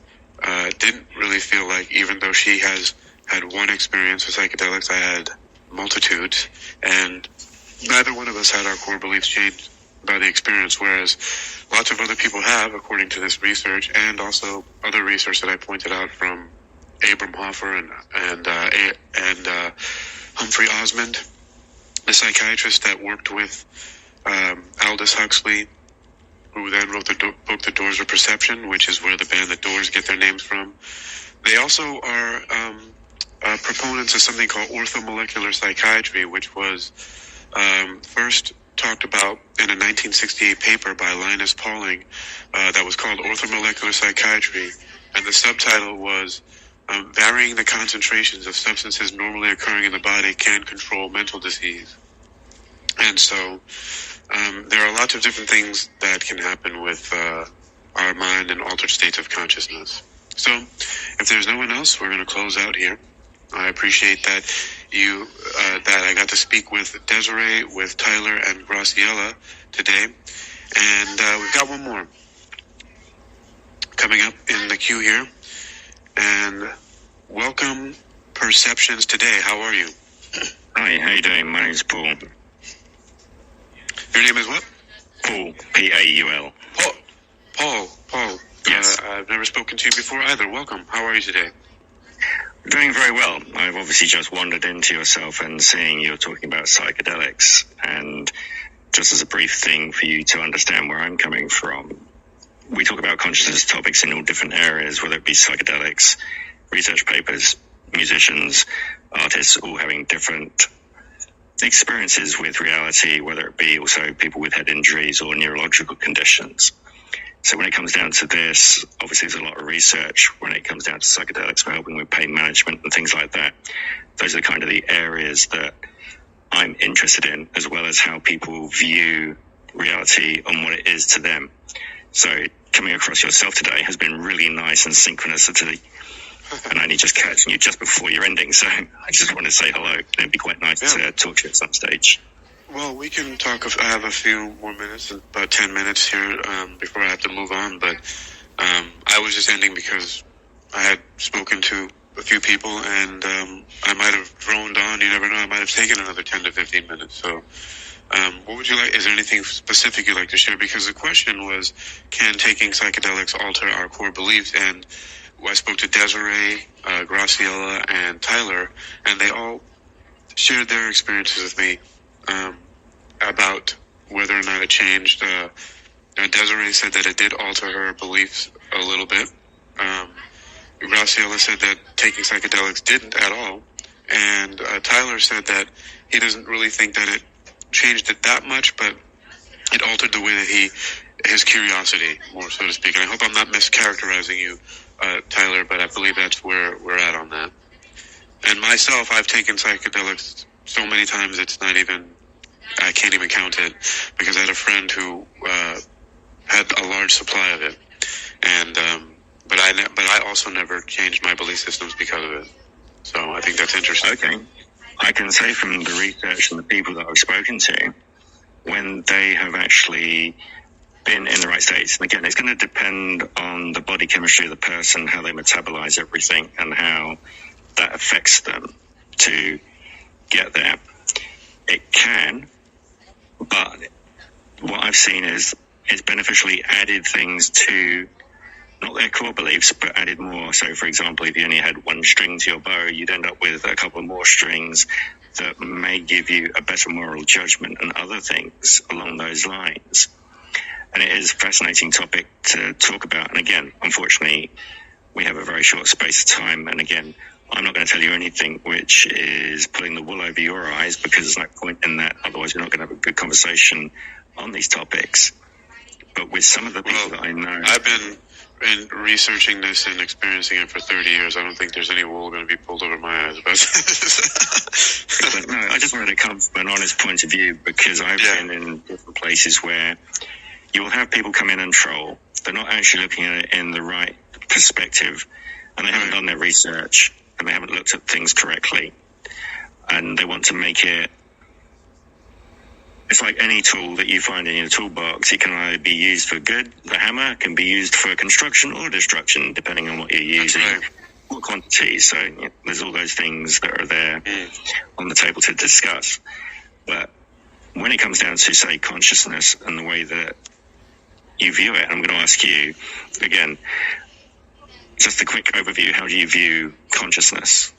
didn't really feel like, even though she has had one experience with psychedelics, I had multitudes, and neither one of us had our core beliefs changed by the experience, whereas lots of other people have, according to this research, and also other research that I pointed out from Abram Hoffer and Humphrey Osmond, the psychiatrist that worked with Aldous Huxley, who then wrote the book The Doors of Perception, which is where the band The Doors get their names from. They also are proponents of something called orthomolecular psychiatry, which was first talked about in a 1968 paper by Linus Pauling that was called Orthomolecular Psychiatry, and the subtitle was varying the concentrations of substances normally occurring in the body can control mental disease. And so there are lots of different things that can happen with our mind and altered states of consciousness. So if there's no one else, we're going to close out here. I appreciate that that I got to speak with Desiree, with Tyler, and Graciela today. And we've got one more coming up in the queue here. And welcome, Perceptions Today. How are you? Hi, how you doing? My name's Paul. Your name is what? Paul, P-A-U-L. Paul. Yes. I've never spoken to you before either. Welcome. How are you today? Doing very well. I've obviously just wandered into yourself and seeing you're talking about psychedelics, and just as a brief thing for you to understand where I'm coming from, we talk about consciousness topics in all different areas, whether it be psychedelics, research papers, musicians, artists, all having different experiences with reality, whether it be also people with head injuries or neurological conditions. So when it comes down to this, obviously there's a lot of research when it comes down to psychedelics for helping with pain management and things like that. Those are kind of the areas that I'm interested in, as well as how people view reality and what it is to them. So coming across yourself today has been really nice and synchronicity, and only just catching you just before your ending. So I just want to say hello. It'd be quite nice to talk to you at some stage. Well, we can talk. I have a few more minutes, about 10 minutes here before I have to move on. But I was just ending because I had spoken to a few people, and I might have droned on. You never know. I might have taken another 10 to 15 minutes. So what would you like? Is there anything specific you'd like to share? Because the question was, can taking psychedelics alter our core beliefs? And I spoke to Desiree, Graciela, and Tyler, and they all shared their experiences with me about whether or not it changed. Desiree said that it did alter her beliefs a little bit. Graciela said that taking psychedelics didn't at all. And Tyler said that he doesn't really think that it changed it that much, but it altered the way that his curiosity, more so to speak. And I hope I'm not mischaracterizing you, Tyler, but I believe that's where we're at on that. And myself, I've taken psychedelics so many times I can't even count it, because I had a friend who had a large supply of it, and but I also never changed my belief systems because of it. So I think that's interesting. Okay, I can say from the research and the people that I've spoken to, when they have actually been in the right states, and again, it's going to depend on the body chemistry of the person, how they metabolize everything, and how that affects them to get there. It can, but what I've seen is it's beneficially added things to not their core beliefs, but added more. So, for example, if you only had one string to your bow, you'd end up with a couple more strings that may give you a better moral judgment and other things along those lines. And it is a fascinating topic to talk about. And again, unfortunately, we have a very short space of time. And again, I'm not going to tell you anything which is pulling the wool over your eyes, because there's no point in that. Otherwise, we're not going to have a good conversation on these topics. But with some of the people that I know, I've been researching this and experiencing it for 30 years. I don't think there's any wool going to be pulled over my eyes. But no, I just wanted to come from an honest point of view, because I've been in different places where you will have people come in and troll. They're not actually looking at it in the right perspective, and they haven't done their research, and they haven't looked at things correctly, and they want to make it. It's like any tool that you find in your toolbox. It can either be used for good. The hammer can be used for construction or destruction, depending on what you're using, what quantity. So there's all those things that are there on the table to discuss. But when it comes down to, say, consciousness and the way that you view it, I'm going to ask you again, just a quick overview. How do you view consciousness?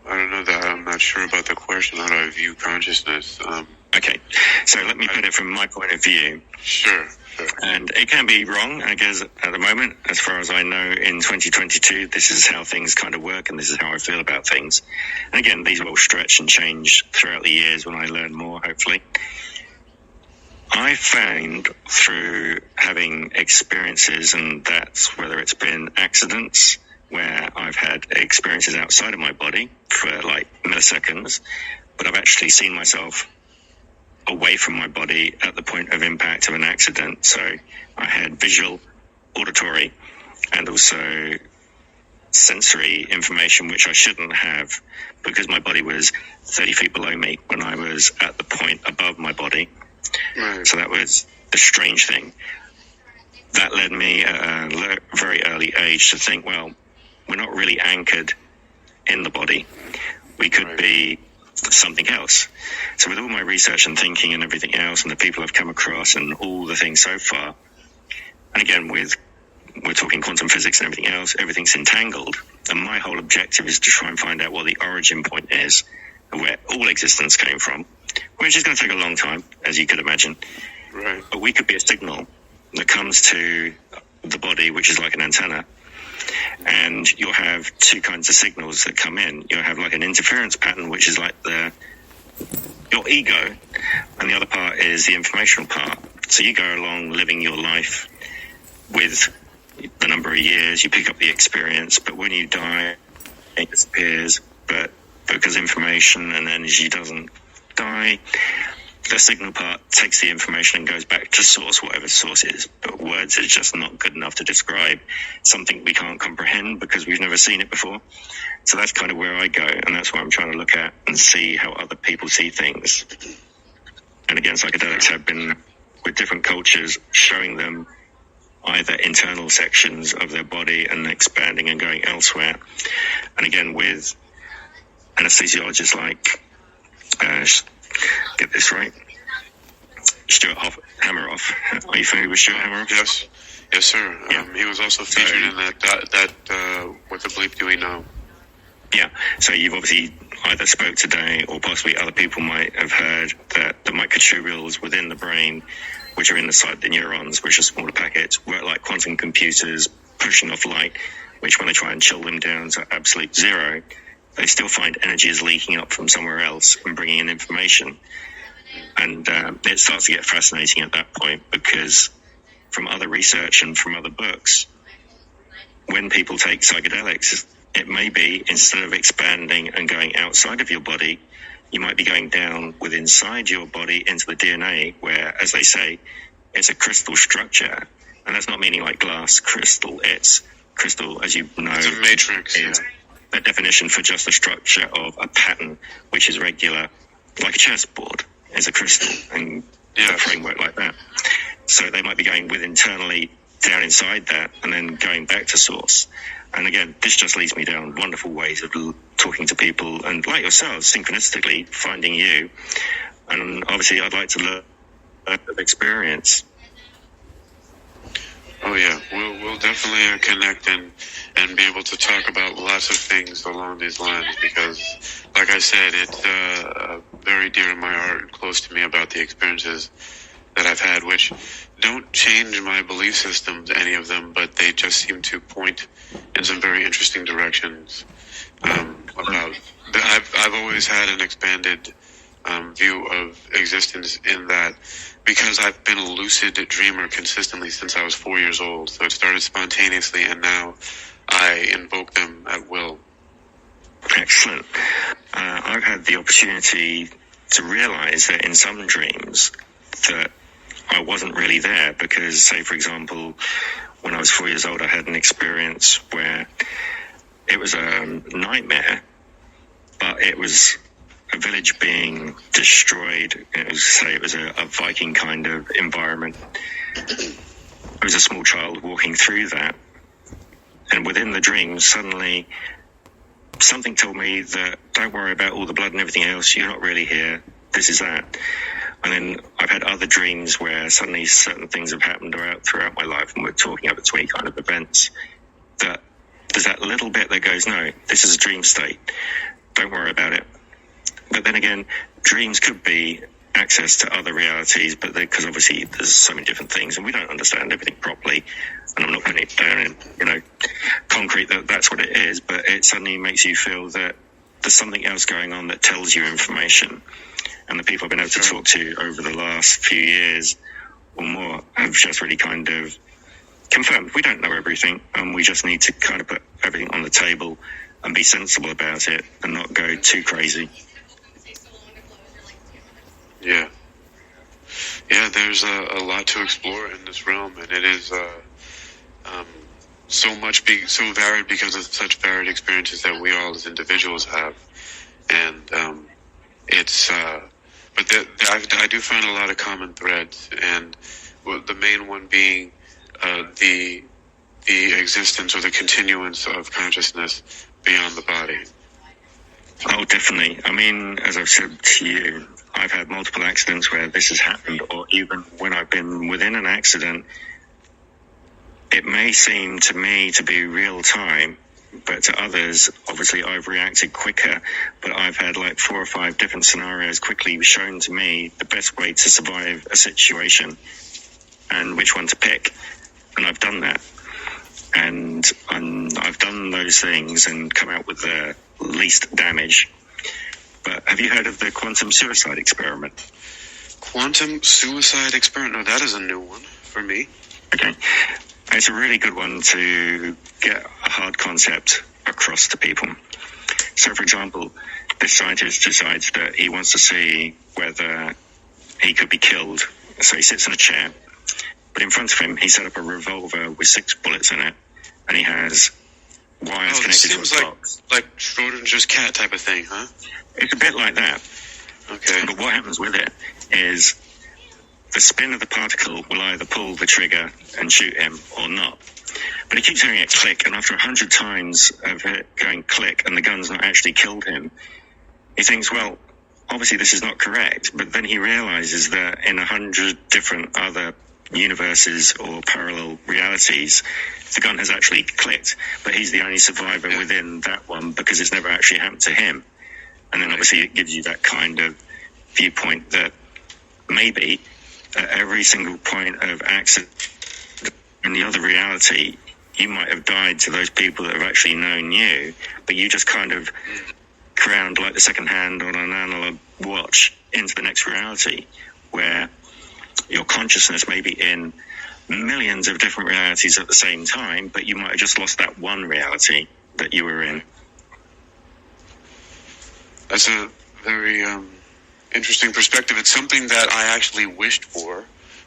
I don't know that. I'm not sure about the question. How do I view consciousness? Okay, so let me put it from my point of view. Sure. And it can be wrong, I guess, at the moment. As far as I know, in 2022, this is how things kind of work, and this is how I feel about things. And again, these will stretch and change throughout the years when I learn more, hopefully. I found through having experiences, and that's whether it's been accidents, where I've had experiences outside of my body for like milliseconds, but I've actually seen myself away from my body at the point of impact of an accident. So I had visual, auditory, and also sensory information, which I shouldn't have, because my body was 30 feet below me when I was at the point above my body. Right. So that was the strange thing. That led me at a very early age to think, well, we're not really anchored in the body. We could be something else. So with all my research and thinking and everything else, and the people I've come across and all the things so far, and again with we're talking quantum physics and everything else, everything's entangled. And my whole objective is to try and find out what the origin point is, of where all existence came from, which is going to take a long time, as you could imagine. Right. But we could be a signal that comes to the body, which is like an antenna. And you'll have two kinds of signals that come in. You'll have like an interference pattern, which is like your ego, and the other part is the informational part. So you go along living your life with the number of years, you pick up the experience, but when you die, it disappears. But because information and energy doesn't die, the signal part takes the information and goes back to source, whatever source is. But words is just not good enough to describe something we can't comprehend because we've never seen it before. So that's kind of where I go, and that's what I'm trying to look at and see how other people see things. And again, psychedelics have been, with different cultures, showing them either internal sections of their body and expanding and going elsewhere. And again, with anesthesiologists like, get this right, Stuart Hammeroff. Are you familiar with Stuart Hammeroff? Yes, sir. Yeah. He was also featured in that What the Bleep Do We Know? Yeah, so you've obviously either spoke today or possibly other people might have heard that the microtubules within the brain, which are inside the neurons, which are smaller packets, work like quantum computers pushing off light, which when they try and chill them down to absolute zero, they still find energy is leaking up from somewhere else and bringing in information. And it starts to get fascinating at that point because from other research and from other books, when people take psychedelics, it may be instead of expanding and going outside of your body, you might be going down within inside your body into the DNA where, as they say, it's a crystal structure. And that's not meaning like glass crystal. It's crystal, as you know. It's a matrix. Is a definition for just a structure of a pattern, which is regular, like a chessboard is a crystal and a framework like that. So they might be going with internally down inside that and then going back to source. And again, this just leads me down wonderful ways of talking to people and, like yourselves, synchronistically finding you. And obviously, I'd like to learn of experience. Oh yeah, we'll definitely connect and be able to talk about lots of things along these lines because, like I said, it's very dear to my heart and close to me about the experiences that I've had, which don't change my belief systems, any of them, but they just seem to point in some very interesting directions. I've always had an expanded view of existence in that because I've been a lucid dreamer consistently since I was 4 years old. So it started spontaneously, and now I invoke them at will. Excellent. I've had the opportunity to realize that in some dreams that I wasn't really there because, say, for example, when I was 4 years old, I had an experience where it was a nightmare, but it was a village being destroyed. It was a Viking kind of environment. I was a small child walking through that, and within the dream, suddenly something told me that don't worry about all the blood and everything else. You're not really here. This is that. And then I've had other dreams where suddenly certain things have happened throughout my life, and we're talking up between kind of events, that there's that little bit that goes, no, this is a dream state. Don't worry about it. But then again, dreams could be access to other realities, but because obviously there's so many different things, and we don't understand everything properly. And I'm not putting it down in, concrete that that's what it is, but it suddenly makes you feel that there's something else going on that tells you information. And the people I've been able to talk to over the last few years or more have just really kind of confirmed we don't know everything, and we just need to kind of put everything on the table and be sensible about it and not go too crazy. Yeah, there's a lot to explore in this realm, and it is so varied because of such varied experiences that we all as individuals have, and I do find a lot of common threads, and the main one being the existence or the continuance of consciousness beyond the body. Oh, definitely. I mean, as I've said to you, I've had multiple accidents where this has happened, or even when I've been within an accident, it may seem to me to be real time, but to others, obviously I've reacted quicker, but I've had like 4 or 5 different scenarios quickly shown to me the best way to survive a situation and which one to pick. And I've done that. And I've done those things and come out with the least damage. But have you heard of the quantum suicide experiment? Quantum suicide experiment? No, that is a new one for me. Okay. It's a really good one to get a hard concept across to people. So, for example, this scientist decides that he wants to see whether he could be killed. So he sits in a chair, but in front of him, he set up a revolver with 6 bullets in it, and he has wires connected to a box. Like Schrodinger's cat type of thing, huh? It's a bit like that. Okay. But what happens with it is the spin of the particle will either pull the trigger and shoot him or not. But he keeps hearing it click, and after 100 times of it going click and the gun's not actually killed him, he thinks, well, obviously this is not correct. But then he realizes that in 100 different other universes or parallel realities, the gun has actually clicked, but he's the only survivor within that one because it's never actually happened to him. And then obviously it gives you that kind of viewpoint that maybe at every single point of accident in the other reality, you might have died to those people that have actually known you, but you just kind of ground like the second hand on an analog watch into the next reality, where your consciousness may be in millions of different realities at the same time, but you might have just lost that one reality that you were in. That's a very interesting perspective. It's something that I actually wished for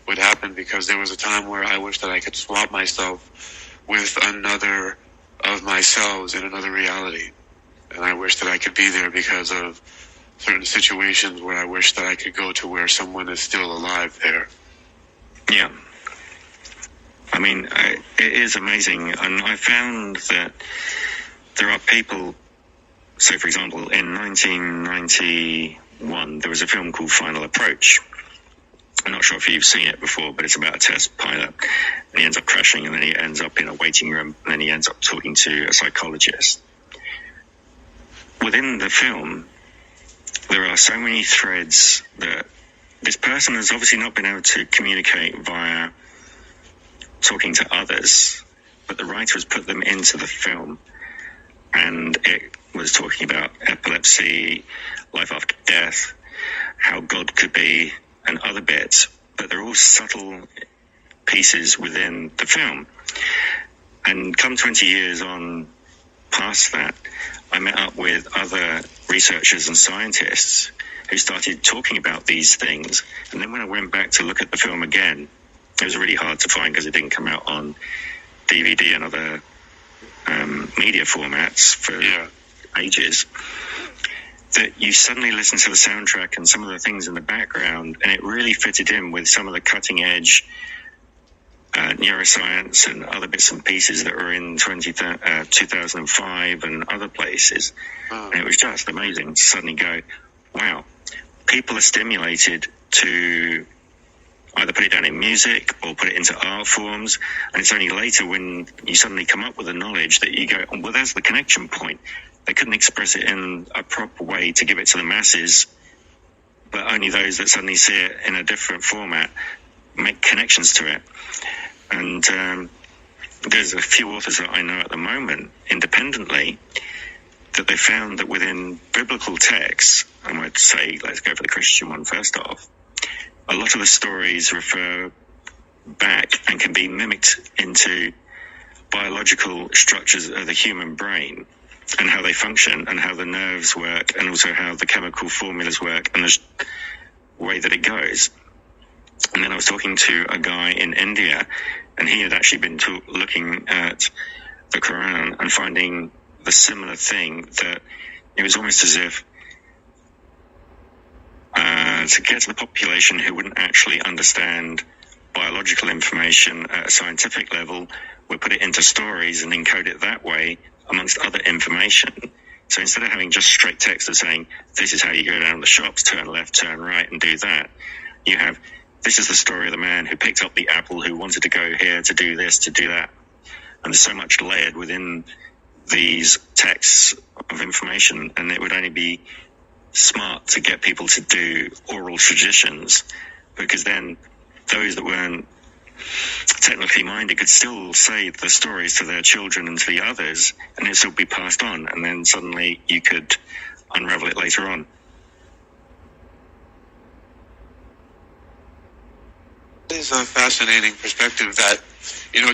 would happen, because there was a time where I wished that I could swap myself with another of myself in another reality. And I wish that I could be there because of certain situations where I wish that I could go to where someone is still alive there. Yeah. I mean, it is amazing. And I found that there are people, so for example, in 1991, there was a film called Final Approach. I'm not sure if you've seen it before, but it's about a test pilot. And he ends up crashing, and then he ends up in a waiting room, and then he ends up talking to a psychologist. Within the film, there are so many threads that this person has obviously not been able to communicate via talking to others, but the writer has put them into the film. And it was talking about epilepsy, life after death, how God could be, and other bits, but they're all subtle pieces within the film. And come 20 years on past that, I met up with other researchers and scientists who started talking about these things. And then when I went back to look at the film again, it was really hard to find because it didn't come out on DVD and other media formats for ages. That you suddenly listen to the soundtrack and some of the things in the background, and it really fitted in with some of the cutting edge neuroscience and other bits and pieces that were in 2005 and other places. And it was just amazing to suddenly go, wow, people are stimulated to either put it down in music or put it into art forms, and it's only later when you suddenly come up with the knowledge that you go, oh, well, there's the connection point. They couldn't express it in a proper way to give it to the masses, but only those that suddenly see it in a different format make connections to it. And there's a few authors that I know at the moment, independently, that they found that within biblical texts, I might say, let's go for the Christian one first off, a lot of the stories refer back and can be mimicked into biological structures of the human brain and how they function and how the nerves work and also how the chemical formulas work and the way that it goes. And then I was talking to a guy in India, and he had actually been looking at the Quran and finding the similar thing, that it was almost as if to get to the population who wouldn't actually understand biological information at a scientific level, we put it into stories and encode it that way amongst other information. So instead of having just straight text of saying, this is how you go down the shops, turn left, turn right, and do that, you have, this is the story of the man who picked up the apple, who wanted to go here to do this, to do that. And there's so much layered within these texts of information, and it would only be smart to get people to do oral traditions, because then those that weren't technically minded could still say the stories to their children and to the others, and it'd still be passed on, and then suddenly you could unravel it later on. It is a fascinating perspective that,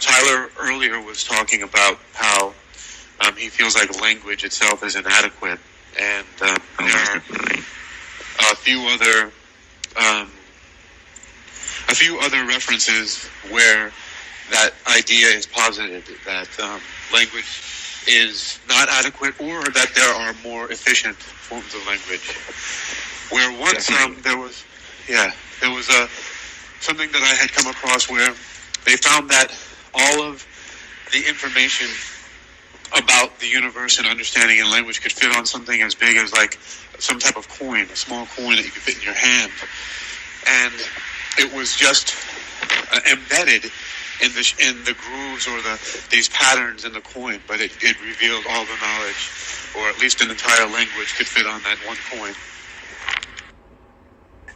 Tyler earlier was talking about how he feels like language itself is inadequate, and there are a few other references where that idea is posited, that language is not adequate, or that there are more efficient forms of language. Where once there was something that I had come across where they found that all of the information about the universe and understanding in language could fit on something as big as like some type of coin, a small coin that you could fit in your hand. And it was just embedded in the grooves or these patterns in the coin, but it revealed all the knowledge, or at least an entire language could fit on that one coin.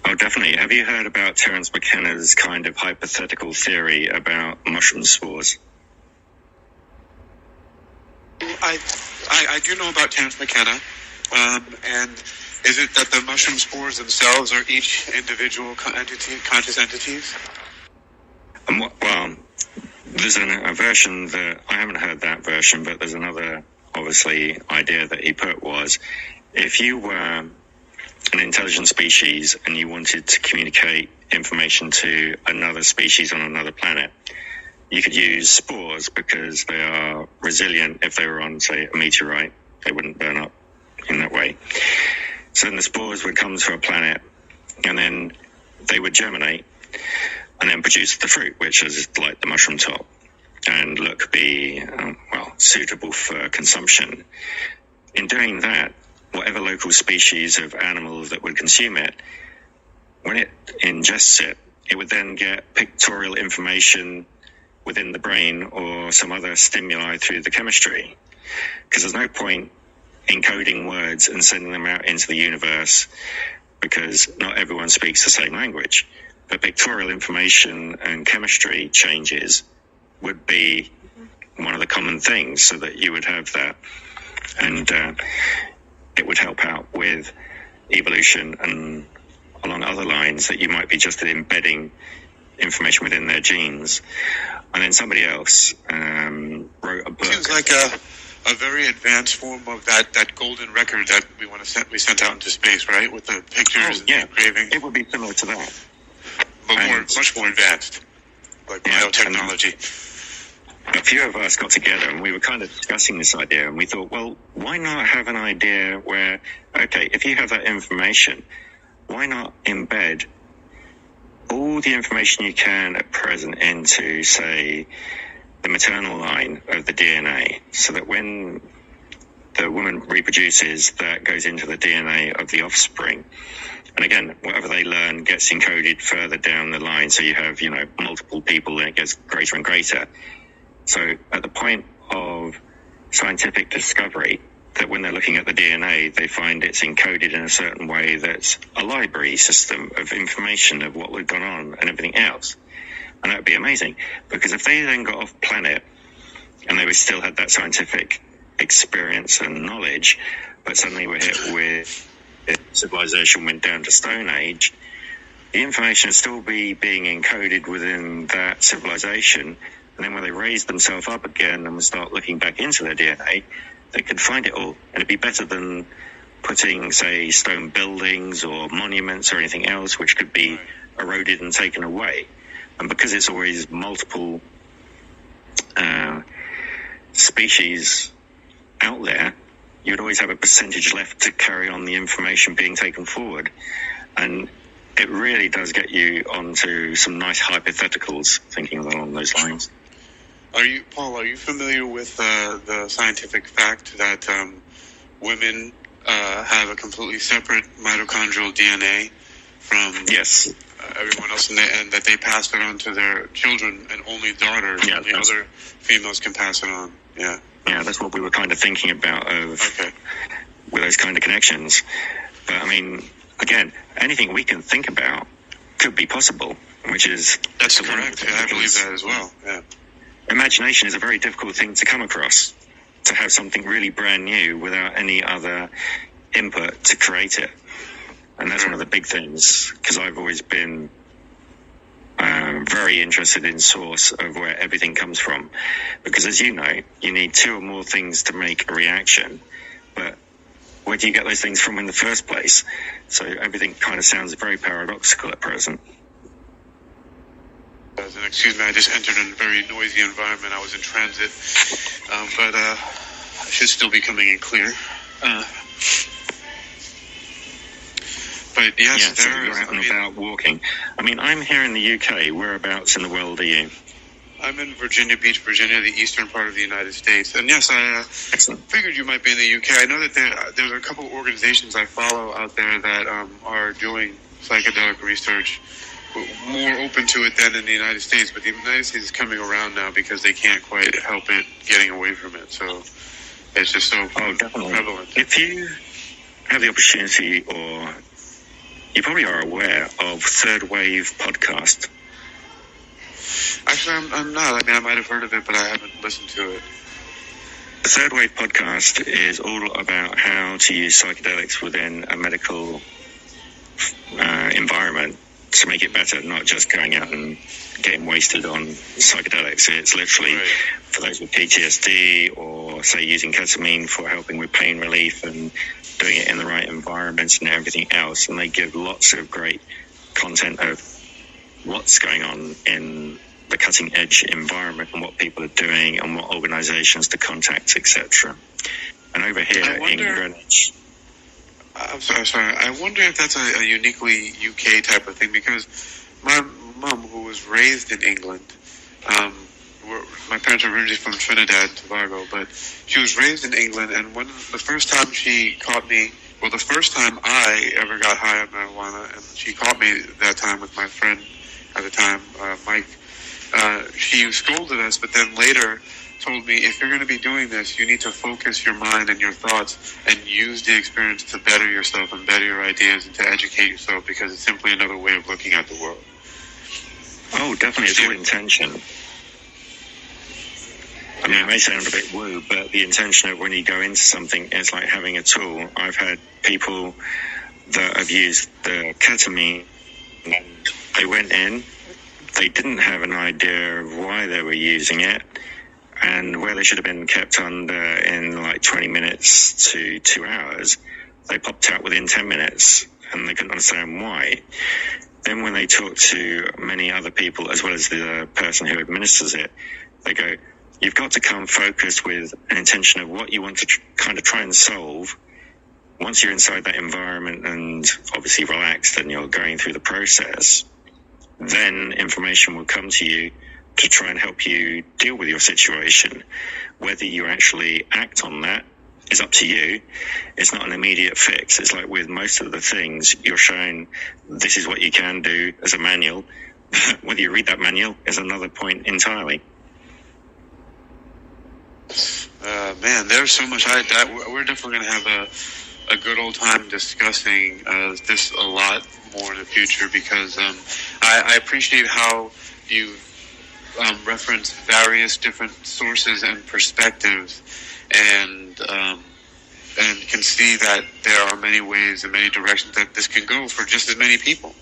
Oh, definitely. Have you heard about Terence McKenna's kind of hypothetical theory about mushroom spores? I do know about Terence McKenna, and is it that the mushroom spores themselves are each individual conscious entities? Well, there's a version that, I haven't heard that version, but there's another, obviously, idea that he put was, if you were an intelligent species and you wanted to communicate information to another species on another planet, you could use spores because they are resilient. If they were on, say, a meteorite, they wouldn't burn up in that way. So then the spores would come to a planet, and then they would germinate and then produce the fruit, which is like the mushroom top, and be suitable for consumption. In doing that, whatever local species of animal that would consume it, when it ingests it, it would then get pictorial information within the brain or some other stimuli through the chemistry. Because there's no point encoding words and sending them out into the universe, because not everyone speaks the same language. But pictorial information and chemistry changes would be one of the common things, so that you would have that. And it would help out with evolution and along other lines, that you might be just embedding information within their genes. And then somebody else wrote a book. Seems like a very advanced form of that golden record that we sent out into space, right? With the pictures and the engraving. It would be similar to that. But much more advanced, like biotechnology. A few of us got together and we were kind of discussing this idea, and we thought, well, why not have an idea where, okay, if you have that information, why not embed all the information you can at present into, say, the maternal line of the DNA, so that when the woman reproduces, that goes into the DNA of the offspring. And again, whatever they learn gets encoded further down the line, so you have, multiple people, and it gets greater and greater. So at the point of scientific discovery, that when they're looking at the DNA, they find it's encoded in a certain way that's a library system of information of what had gone on and everything else. And that would be amazing, because if they then got off planet and they still had that scientific experience and knowledge, but suddenly were hit with civilization, went down to Stone Age, the information would still be being encoded within that civilization. And then when they raise themselves up again and would start looking back into their DNA, they could find it all. And it'd be better than putting, say, stone buildings or monuments or anything else, which could be eroded and taken away. And because it's always multiple species out there, you'd always have a percentage left to carry on the information being taken forward. And it really does get you onto some nice hypotheticals, thinking along those lines. Are you familiar with the scientific fact that women have a completely separate mitochondrial DNA from yes, everyone else, and that they pass it on to their children, and only daughters, Yeah, only other females can pass it on. Yeah. Yeah, that's what we were kind of thinking about with those kind of connections. But I mean, again, anything we can think about could be possible, which is... That's correct. Yeah, I believe that as well. Yeah. Imagination is a very difficult thing to come across, to have something really brand new without any other input to create it. And that's one of the big things, because I've always been very interested in source of where everything comes from. Because as you know, you need two or more things to make a reaction. But where do you get those things from in the first place? So everything kind of sounds very paradoxical at present. Excuse me, I just entered a very noisy environment. I was in transit, but I should still be coming in clear. But yes, so you're out and about walking. I mean, I'm here in the UK. Whereabouts in the world are you? I'm in Virginia Beach, Virginia, the eastern part of the United States. And yes, I figured you might be in the UK. I know that there's a couple of organizations I follow out there that are doing psychedelic research, more open to it than in the United States. But the United States is coming around now because they can't quite help it getting away from it. So it's just so prevalent. If you have the opportunity, or you probably are aware of Third Wave podcast. Actually, I'm not. I mean, I might have heard of it, but I haven't listened to it. The Third Wave podcast is all about how to use psychedelics within a medical environment to make it better, not just going out and getting wasted on psychedelics. It's literally for those with PTSD, or say using ketamine for helping with pain relief and doing it in the right environments and everything else. And they give lots of great content of what's going on in the cutting edge environment and what people are doing and what organizations to contact, etc. And over here in Greenwich... I'm sorry. I wonder if that's a uniquely UK type of thing, because my mom, who was raised in England, my parents are originally from Trinidad and Tobago, but she was raised in England, and the first time she caught me, well, the first time I ever got high on marijuana, and she caught me that time with my friend at the time, Mike, she scolded us, but then later told me, if you're going to be doing this, you need to focus your mind and your thoughts and use the experience to better yourself and better your ideas and to educate yourself, because it's simply another way of looking at the world. Oh, definitely. It's all intention. I mean, it may sound a bit woo, but the intention of when you go into something is like having a tool. I've had people that have used the ketamine, and they went in, they didn't have an idea of why they were using it, and where they should have been kept under in like 20 minutes to 2 hours, they popped out within 10 minutes, and they couldn't understand why. Then when they talk to many other people, as well as the person who administers it, they go, you've got to come focused with an intention of what you want to kind of try and solve. Once you're inside that environment and obviously relaxed and you're going through the process, then information will come to you to try and help you deal with your situation. Whether you actually act on that is up to you. It's not an immediate fix. It's like with most of the things, you're shown this is what you can do as a manual. Whether you read that manual is another point entirely. Man, there's so much. We're definitely going to have a good old time discussing this a lot more in the future, because I appreciate how you reference various different sources and perspectives, and can see that there are many ways and many directions that this can go for just as many people.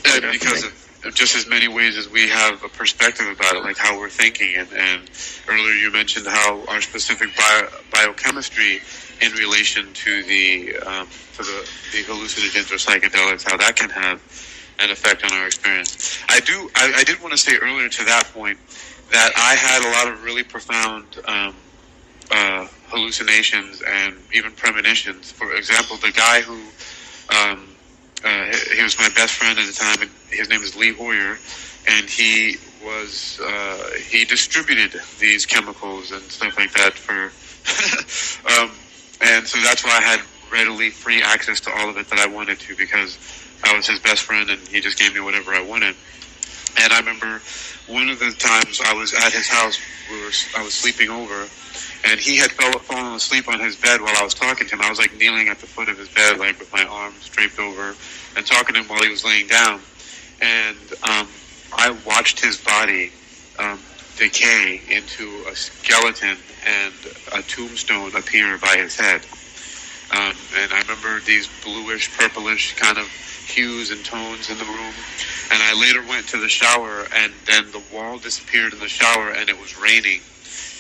And because of just as many ways as we have a perspective about it, like how we're thinking. And earlier you mentioned how our specific biochemistry in relation to the hallucinogens or psychedelics, how that can have an effect on our experience. I did want to say earlier to that point that I had a lot of really profound hallucinations and even premonitions. For example, the guy who he was my best friend at the time, and his name is Lee Hoyer, and he distributed these chemicals and stuff like that for and so that's why I had readily free access to all of it that I wanted to, because I was his best friend, and he just gave me whatever I wanted. And I remember one of the times I was at his house, I was sleeping over, and he had fallen asleep on his bed while I was talking to him. I was like kneeling at the foot of his bed, like with my arms draped over, and talking to him while he was laying down. And I watched his body decay into a skeleton and a tombstone appear by his head. And I remember these bluish, purplish kind of hues and tones in the room. And I later went to the shower, and then the wall disappeared in the shower, and it was raining.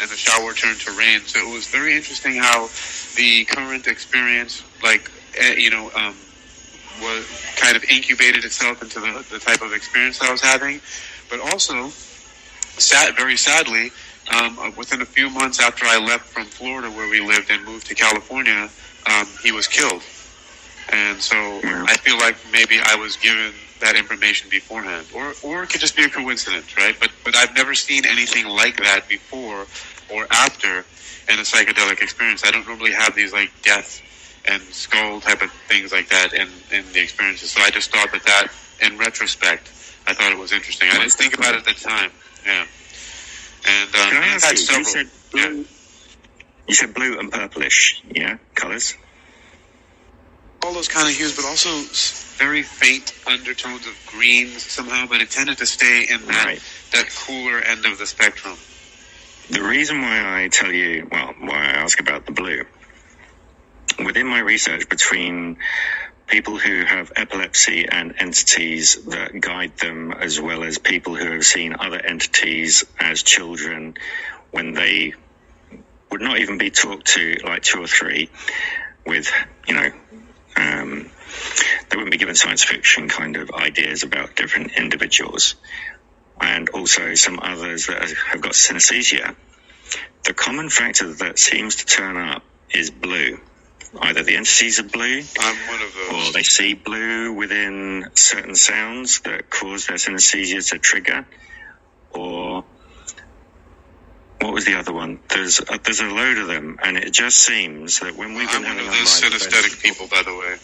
And the shower turned to rain. So it was very interesting how the current experience, was kind of incubated itself into the type of experience that I was having. But also, very sadly, within a few months after I left from Florida, where we lived, and moved to California, he was killed. And so I feel like maybe I was given that information beforehand, or it could just be a coincidence, right? But I've never seen anything like that before or after in a psychedelic experience. I don't normally have these like death and skull type of things like that in the experiences. So I just thought that in retrospect, I thought it was interesting. I didn't think about it at the time. Yeah. And can I ask you, several, you said blue, you said blue and purplish, yeah, colors? All those kind of hues, but also very faint undertones of greens somehow, but it tended to stay in that cooler end of the spectrum. The reason why I tell you, why I ask about the blue, within my research between people who have epilepsy and entities that guide them, as well as people who have seen other entities as children when they would not even be talked to, like 2 or 3, with, they wouldn't be given science fiction kind of ideas about different individuals, and also some others that have got synesthesia. The common factor that seems to turn up is blue. Either the entities are blue, I'm one of those, or they see blue within certain sounds that cause their synesthesia to trigger, or what was the other one? There's a load of them, and it just seems that when we've been having one of those synesthetic people, by the way.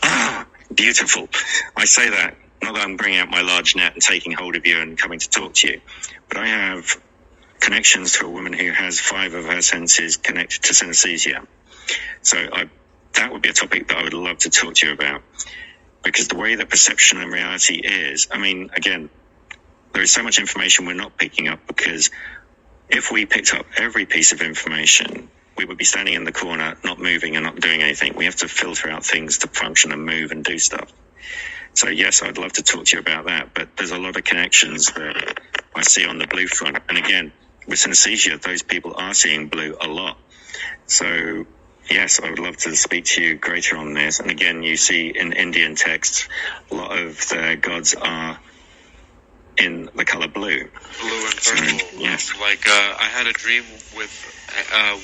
Ah, beautiful. I say that, not that I'm bringing out my large net and taking hold of you and coming to talk to you, but I have connections to a woman who has 5 of her senses connected to synesthesia. So that would be a topic that I would love to talk to you about, because the way that perception and reality is, I mean, again, there is so much information we're not picking up, because if we picked up every piece of information, we would be standing in the corner, not moving and not doing anything. We have to filter out things to function and move and do stuff. So yes, I'd love to talk to you about that, but there's a lot of connections that I see on the blue front. And again, with synesthesia, those people are seeing blue a lot. So yes, I would love to speak to you greater on this. And again, you see in Indian texts, a lot of their gods are in the color blue. Blue and purple. So, yes. Like, I had a dream with,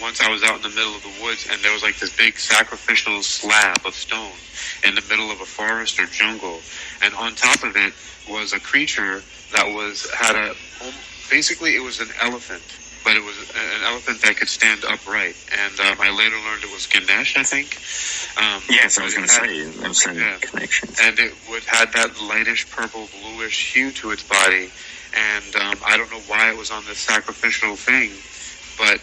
once I was out in the middle of the woods, and there was like this big sacrificial slab of stone in the middle of a forest or jungle. And on top of it was a creature that basically it was an elephant. But it was an elephant that could stand upright. And I later learned it was Ganesh, I think. Yes, I was going to say, I'm saying connections. And it had that lightish purple, bluish hue to its body. And I don't know why it was on this sacrificial thing. But,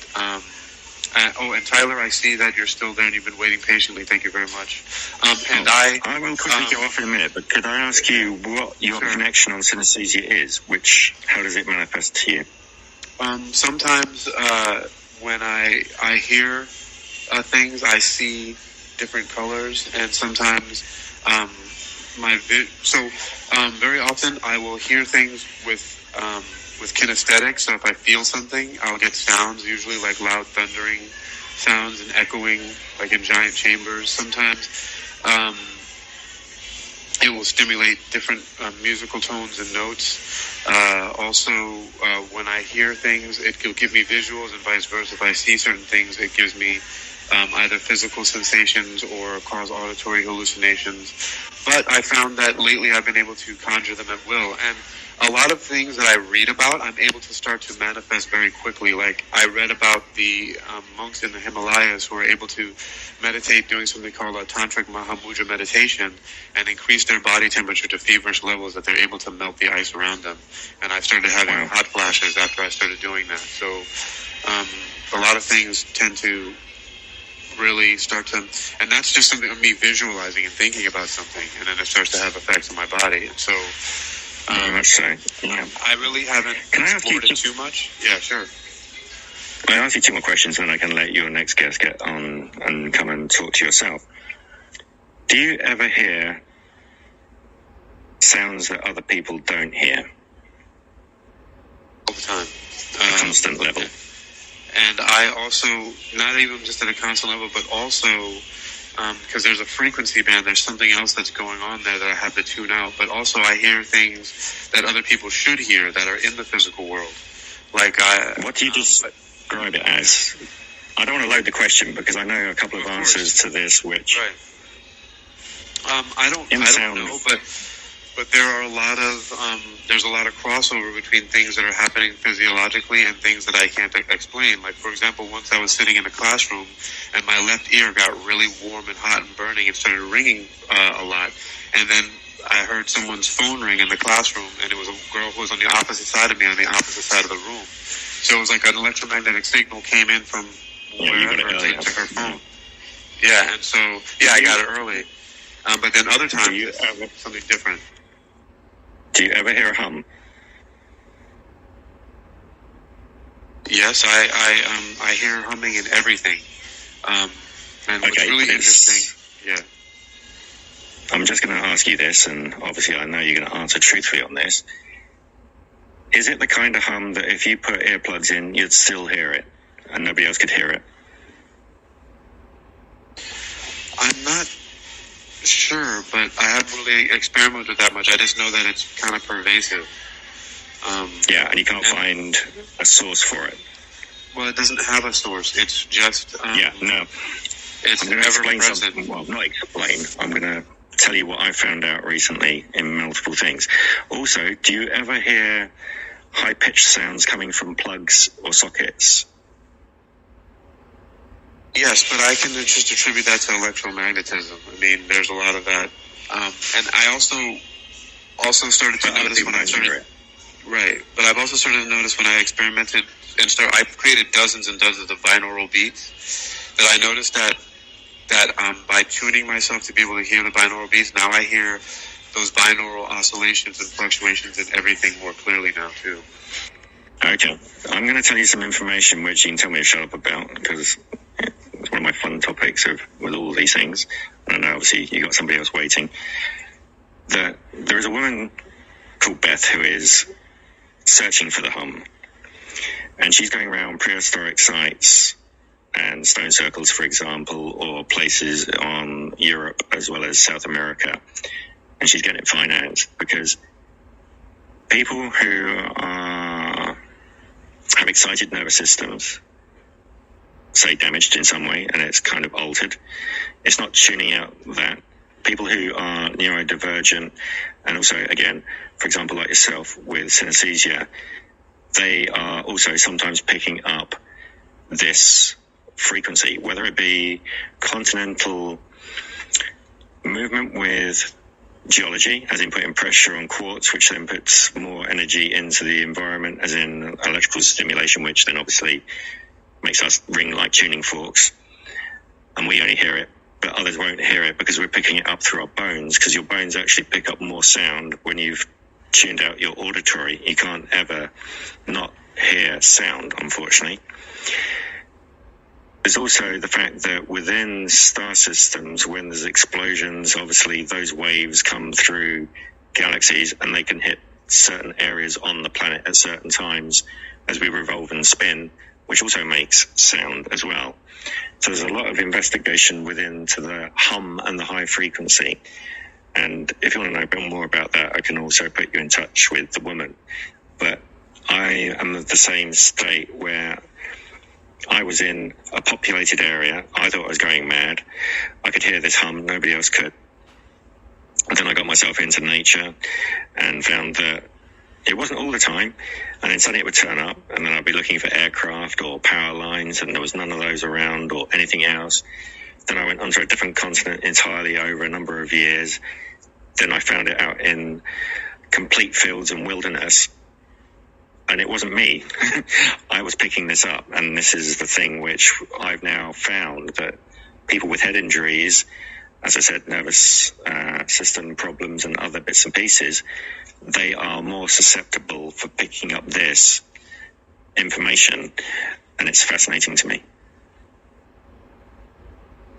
and Tyler, I see that you're still there and you've been waiting patiently. Thank you very much. I will quickly go off in a minute, but could I ask you what your connection on synesthesia is? How does it manifest to you? Sometimes when I hear things, I see different colors, and sometimes very often I will hear things with kinesthetics. So if I feel something, I'll get sounds, usually like loud thundering sounds and echoing, like in giant chambers. Sometimes it will stimulate different musical tones and notes. Also, when I hear things, it will give me visuals, and vice versa. If I see certain things, it gives me either physical sensations or cause auditory hallucinations. But I found that lately I've been able to conjure them at will. And a lot of things that I read about, I'm able to start to manifest very quickly. Like I read about the monks in the Himalayas who are able to meditate doing something called a tantric mahamudra meditation and increase their body temperature to feverish levels that they're able to melt the ice around them. And I started having hot flashes after I started doing that. So a lot of things tend to really start to, and that's just something of me visualizing and thinking about something, and then it starts to have effects on my body. And so I really haven't explored it too much. Yeah, sure. I'll ask you two more questions, and then I can let your next guest get on and come and talk to yourself. Do you ever hear sounds that other people don't hear? All the time. At a constant level. And I also, not even just at a constant level, but also because there's a frequency band, there's something else that's going on there that I have to tune out. But also I hear things that other people should hear that are in the physical world. Like what do you describe it as? I don't want to load the question because I know a couple of answers to this, which I don't know, but there are there's a lot of crossover between things that are happening physiologically and things that I can't explain. Like, for example, once I was sitting in a classroom and my left ear got really warm and hot and burning and started ringing a lot. And then I heard someone's phone ring in the classroom, and it was a girl who was on the opposite side of me, on the opposite side of the room. So it was like an electromagnetic signal came in from wherever to her phone. Yeah, and so, I got it early. But then other times, it's something different. Do you ever hear a hum? Yes, I hear humming in everything. And what's really interesting, I'm just going to ask you this, and obviously I know you're going to answer truthfully on this. Is it the kind of hum that if you put earplugs in, you'd still hear it, and nobody else could hear it? I'm not sure, but I haven't really experimented with that much. I just know that it's kind of pervasive. And you can't find a source for it. Well, it doesn't have a source. It's just... It's I'm going to explain something. Well, not explain. I'm going to tell you what I found out recently in multiple things. Also, do you ever hear high-pitched sounds coming from plugs or sockets? Yes, but I can just attribute that to electromagnetism. I mean, there's a lot of that. And I also started to notice when I started... Right, but I've also started to notice when I experimented and I created dozens and dozens of binaural beats, that I noticed that by tuning myself to be able to hear the binaural beats, now I hear those binaural oscillations and fluctuations and everything more clearly now too. Okay, I'm going to tell you some information which you can tell me to shut up about, because it's one of my fun topics with all these things. And I know obviously you got somebody else waiting. There is a woman called Beth who is searching for the hum, and she's going around prehistoric sites and stone circles, for example, or places on Europe as well as South America, and she's getting it financed because people who have excited nervous systems, say damaged in some way, and it's kind of altered, it's not tuning out that. People who are neurodivergent, and also, again, for example, like yourself with synesthesia, they are also sometimes picking up this frequency, whether it be continental movement with geology, as in putting pressure on quartz, which then puts more energy into the environment, as in electrical stimulation, which then obviously makes us ring like tuning forks, and we only hear it. But others won't hear it because we're picking it up through our bones, because your bones actually pick up more sound when you've tuned out your auditory. You can't ever not hear sound, unfortunately. There's also the fact that within star systems, when there's explosions, obviously those waves come through galaxies and they can hit certain areas on the planet at certain times as we revolve and spin, which also makes sound as well. So there's a lot of investigation within to the hum and the high frequency. And if you want to know a bit more about that, I can also put you in touch with the woman. But I am of the same state where I was in a populated area. I thought I was going mad. I could hear this hum. Nobody else could. And then I got myself into nature and found that it wasn't all the time. And then suddenly it would turn up, and then I'd be looking for aircraft or power lines, and there was none of those around or anything else. Then I went onto a different continent entirely over a number of years. Then I found it out in complete fields and wilderness. And it wasn't me. I was picking this up. And this is the thing which I've now found, that people with head injuries, as I said, nervous system problems and other bits and pieces, they are more susceptible for picking up this information. And it's fascinating to me.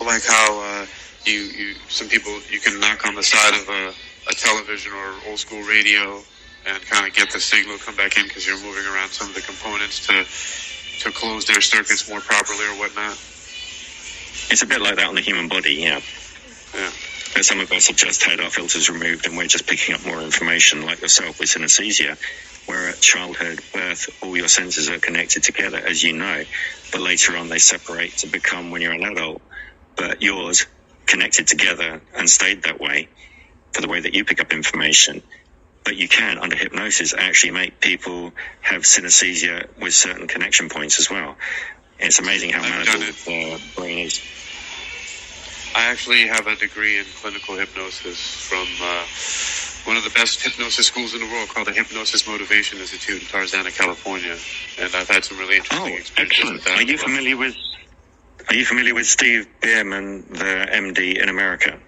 Like how some people, you can knock on the side of a television or old school radio and kind of get the signal come back in because you're moving around some of the components to close their circuits more properly or whatnot. It's a bit like that on the human body, yeah. But some of us have just had our filters removed and we're just picking up more information, like yourself with synesthesia, where at childhood, birth, all your senses are connected together, as you know, but later on they separate to become when you're an adult, but yours connected together and stayed that way for the way that you pick up information. But you can, under hypnosis, actually make people have synesthesia with certain connection points as well. It's amazing how malleable the brain is. I actually have a degree in clinical hypnosis from one of the best hypnosis schools in the world called the Hypnosis Motivation Institute in Tarzana, California. And I've had some really interesting experiences with that. Are you familiar with Steve Bierman, the MD in America?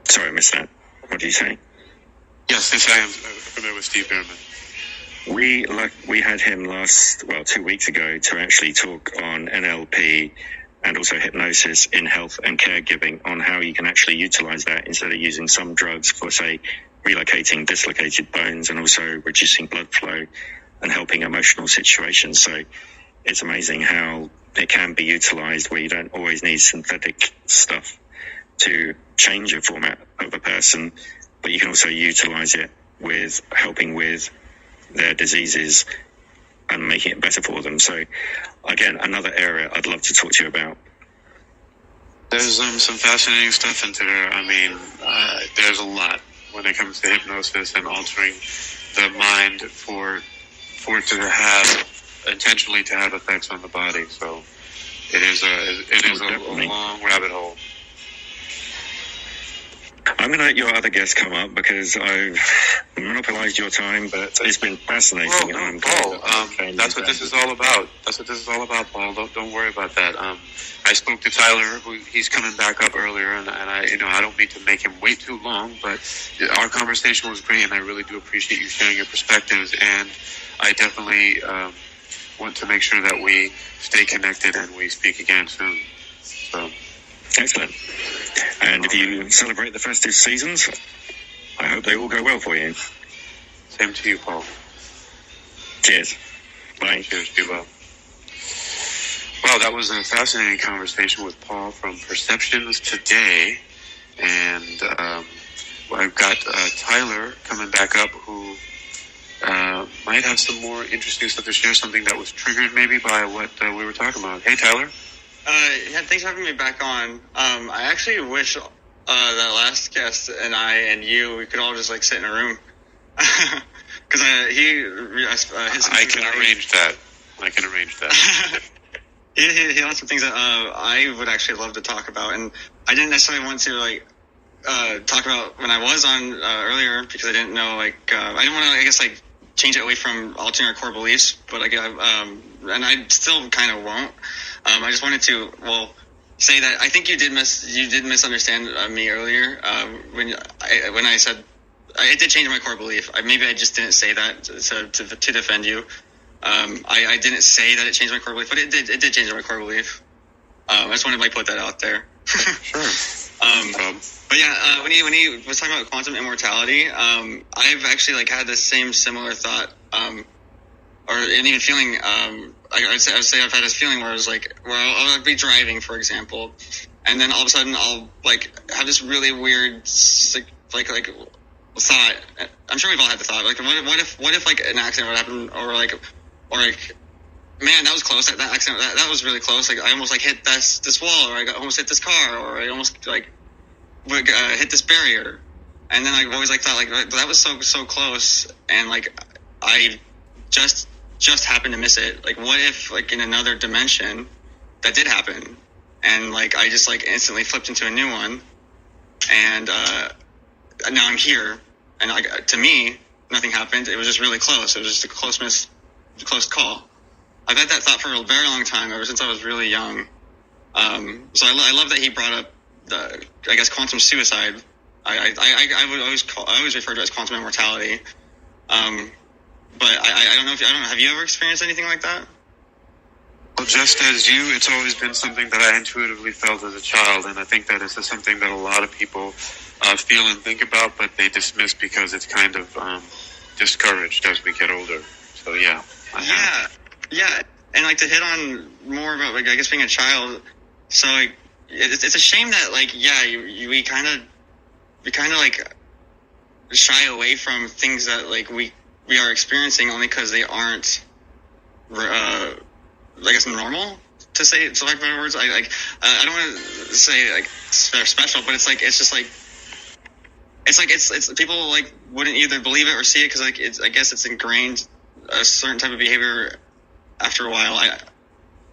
Sorry, I missed that. What did you say? Yes, I am familiar with Steve Bierman. We had him 2 weeks ago to actually talk on NLP and also hypnosis in health and caregiving, on how you can actually utilize that instead of using some drugs for, say, relocating dislocated bones and also reducing blood flow and helping emotional situations. So it's amazing how it can be utilized where you don't always need synthetic stuff to change a format of a person, but you can also utilize it with helping with their diseases and making it better for them. So again, another area I'd love to talk to you about. There's some fascinating stuff into there. I mean, there's a lot when it comes to hypnosis and altering the mind for it to have intentionally to have effects on the body. So it is a long rabbit hole. I'm going to let your other guests come up because I've monopolized your time, but it's been fascinating. Paul, that's what this is all about. That's what this is all about, Paul. Don't worry about that. I spoke to Tyler. He's coming back up earlier, and I don't mean to make him wait too long, but our conversation was great, and I really do appreciate you sharing your perspectives, and I definitely want to make sure that we stay connected and we speak again soon. So. Excellent. And if you celebrate the festive seasons, I hope they all go well for you. Same to you, Paul. Cheers. Bye. Cheers. Be well. Well, that was a fascinating conversation with Paul from Perceptions Today. And I've got Tyler coming back up, who might have some more interesting stuff to share, something that was triggered maybe by what we were talking about. Hey, Tyler. Yeah, thanks for having me back on. I actually wish that last guest and we could all just sit in a room. Because I can arrange that. He had some things that I would actually love to talk about, and I didn't necessarily want to talk about when I was on earlier, because I didn't know I didn't want to change it away from altering our core beliefs, but and I still kind of won't. I just wanted to say that I think you did misunderstand me earlier when I said I did change my core belief. Maybe I just didn't say that to defend you. I didn't say that it changed my core belief, but it did change my core belief. I just wanted to put that out there. Sure. But yeah, when he was talking about quantum immortality, I've actually had this similar thought, or an even feeling. I'd say I've had this feeling where I'll be driving, for example, and then all of a sudden I'll have this really weird thought, I'm sure we've all had the thought, like, what if like an accident would happen, or like, man, that was close. That accident, that was really close. Like, I almost like hit this wall, or I almost hit this car, or I almost like hit this barrier. And then I've always like thought like that was so close, and like I just happened to miss it. Like, what if like in another dimension that did happen, and like I just like instantly flipped into a new one, and now I'm here, and like to me nothing happened. It was just really close. It was just a close call. I've had that thought for a very long time, ever since I was really young. So I love that he brought up the, I guess, quantum suicide. I always refer to it as quantum immortality. But I don't know have you ever experienced anything like that? Well, just as you, it's always been something that I intuitively felt as a child, and I think that it's something that a lot of people feel and think about, but they dismiss because it's kind of discouraged as we get older. So yeah, yeah, and like to hit on more about like I guess being a child. So like it's a shame that like we kind of like shy away from things that like we are experiencing only because they aren't I guess normal, to say, to like better words. I don't want to say like they're special, but it's people like wouldn't either believe it or see it because like I guess it's ingrained a certain type of behavior after a while. I'm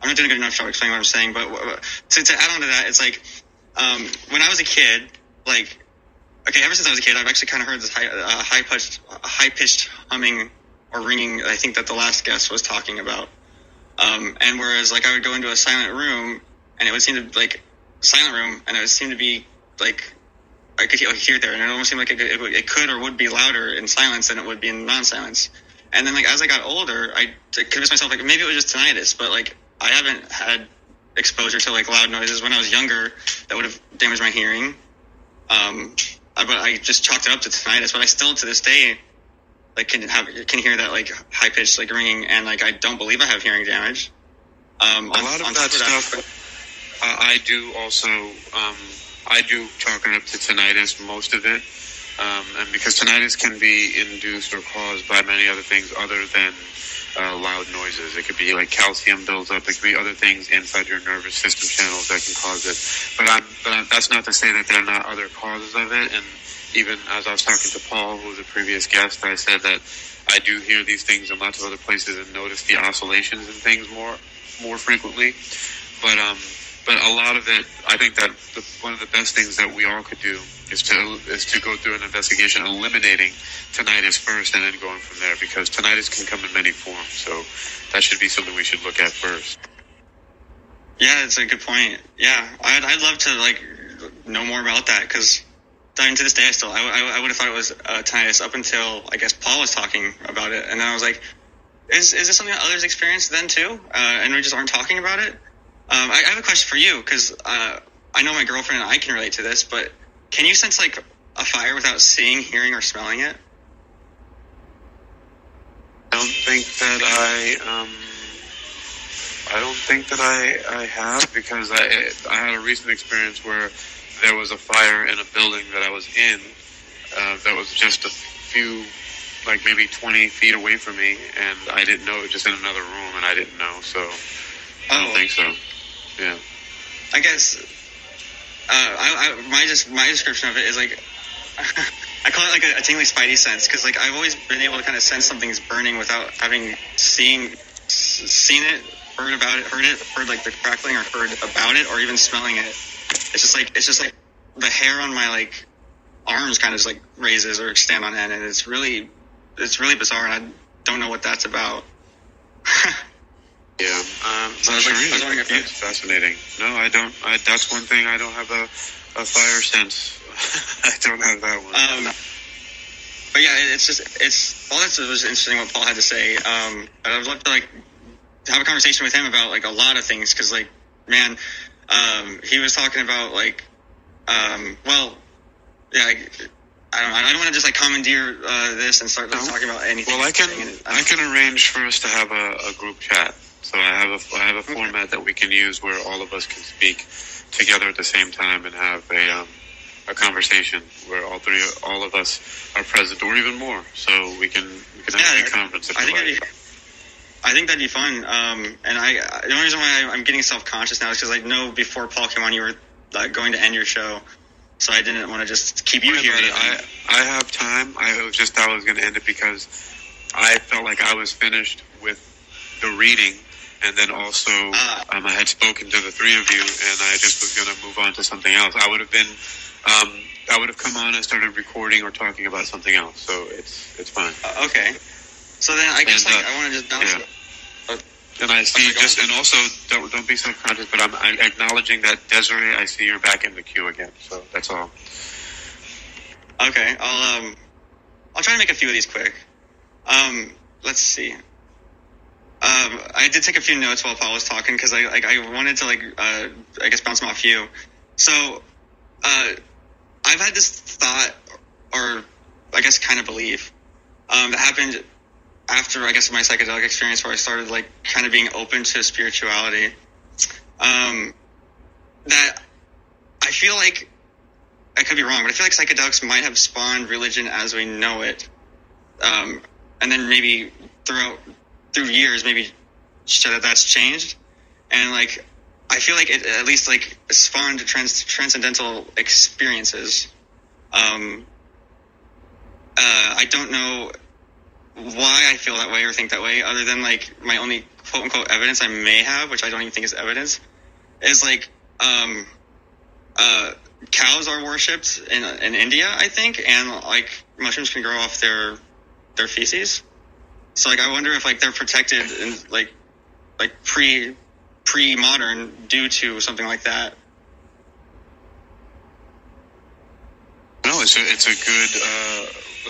not doing a good enough job explaining what I'm saying, but to add on to that, it's like when I was a kid, like, okay, ever since I was a kid, I've actually kind of heard this high-pitched humming or ringing. I think that the last guest was talking about. And whereas, like, I would go into a silent room, and it would seem to, like, silent room, and it would seem to be, like, I could hear there, and it almost seemed like it could or would be louder in silence than it would be in non-silence. And then, like, as I got older, I convinced myself, like, maybe it was just tinnitus, but, like, I haven't had exposure to, like, loud noises when I was younger that would have damaged my hearing. But I just chalked it up to tinnitus, but I still, to this day, like, can hear that, like, high-pitched, like, ringing, and, like, I don't believe I have hearing damage. A lot of that stuff, I do also, I do chalk it up to tinnitus, most of it, and because tinnitus can be induced or caused by many other things other than loud noises. It could be like calcium builds up. It could be other things inside your nervous system channels that can cause it. But that's not to say that there are not other causes of it. And even as I was talking to Paul, who was a previous guest, I said that I do hear these things in lots of other places and notice the oscillations and things more frequently. But a lot of it, I think that one of the best things that we all could do is to go through an investigation eliminating tinnitus first and then going from there, because tinnitus can come in many forms. So that should be something we should look at first. Yeah, it's a good point. Yeah, I'd love to like know more about that, because I mean, to this day, I would have thought it was tinnitus up until I guess Paul was talking about it, and then I was like, is this something that others experience then too, and we just aren't talking about it? I have a question for you, because I know my girlfriend and I can relate to this, but can you sense like a fire without seeing, hearing, or smelling it? I don't think that I have, because I had a recent experience where there was a fire in a building that I was in that was just a few, like maybe 20 feet away from me, and I didn't know, it was just in another room, and I didn't know, so I don't think so. Yeah. I guess my description of it is like I call it like a tingly spidey sense, because like I've always been able to kind of sense something's burning without having seen it, heard like the crackling, or heard about it, or even smelling it. It's just like the hair on my like arms kind of just like raises or stand on end, and it's really bizarre, and I don't know what that's about. Yeah, that's fascinating. No, I don't. That's one thing I don't have a fire sense. I don't have that one. But yeah, it's all that was interesting what Paul had to say. And I would love to like have a conversation with him about like a lot of things, because like, man, he was talking about like, well, yeah. I don't want to just like commandeer this and start talking about anything. Well, I can arrange for us to have a group chat. So I have a format that we can use where all of us can speak together at the same time and have a conversation where all of us are present, or even more, so we can have a conference. I think that'd be fun. And the only reason why I'm getting self-conscious now is because I know before Paul came on, you were going to end your show, so I didn't want to just keep you here. I have time. I was going to end it because I felt like I was finished with the reading, and then also I had spoken to the three of you, and I just was going to move on to something else. I would have come on and started recording or talking about something else, so it's fine. Okay. So then I guess I want to just bounce it. And I see and also don't be self-conscious, but I'm acknowledging that Desiree, I see you're back in the queue again, so that's all. Okay, I'll try to make a few of these quick. Let's see. I did take a few notes while Paul was talking because I wanted to I guess bounce them off you. So I've had this thought, or I guess kind of belief, that happened after, I guess, my psychedelic experience, where I started kind of being open to spirituality. That I feel like, I could be wrong, but I feel like psychedelics might have spawned religion as we know it. And then maybe through years, maybe that's changed. And I feel like it at least spawned transcendental experiences. I don't know why I feel that way or think that way, other than my only quote unquote evidence I may have, which I don't even think is evidence, is cows are worshipped in India, I think, and mushrooms can grow off their feces. So I wonder if they're protected and pre-modern due to something like that. No, it's a good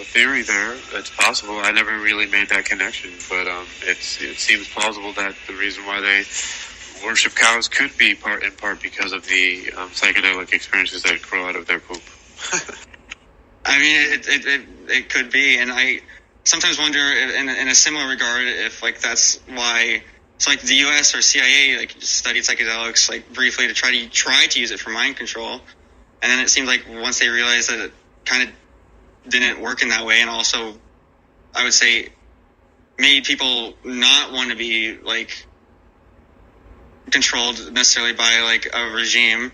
theory there. It's possible. I never really made that connection, but it seems plausible that the reason why they worship cows could be in part because of the psychedelic experiences that grow out of their poop. I mean, it could be, and I sometimes wonder, in a similar regard, if that's why. So the U.S. or CIA studied psychedelics briefly to try to use it for mind control, and then it seemed once they realized that it kind of didn't work in that way, and also I would say made people not want to be controlled necessarily by a regime.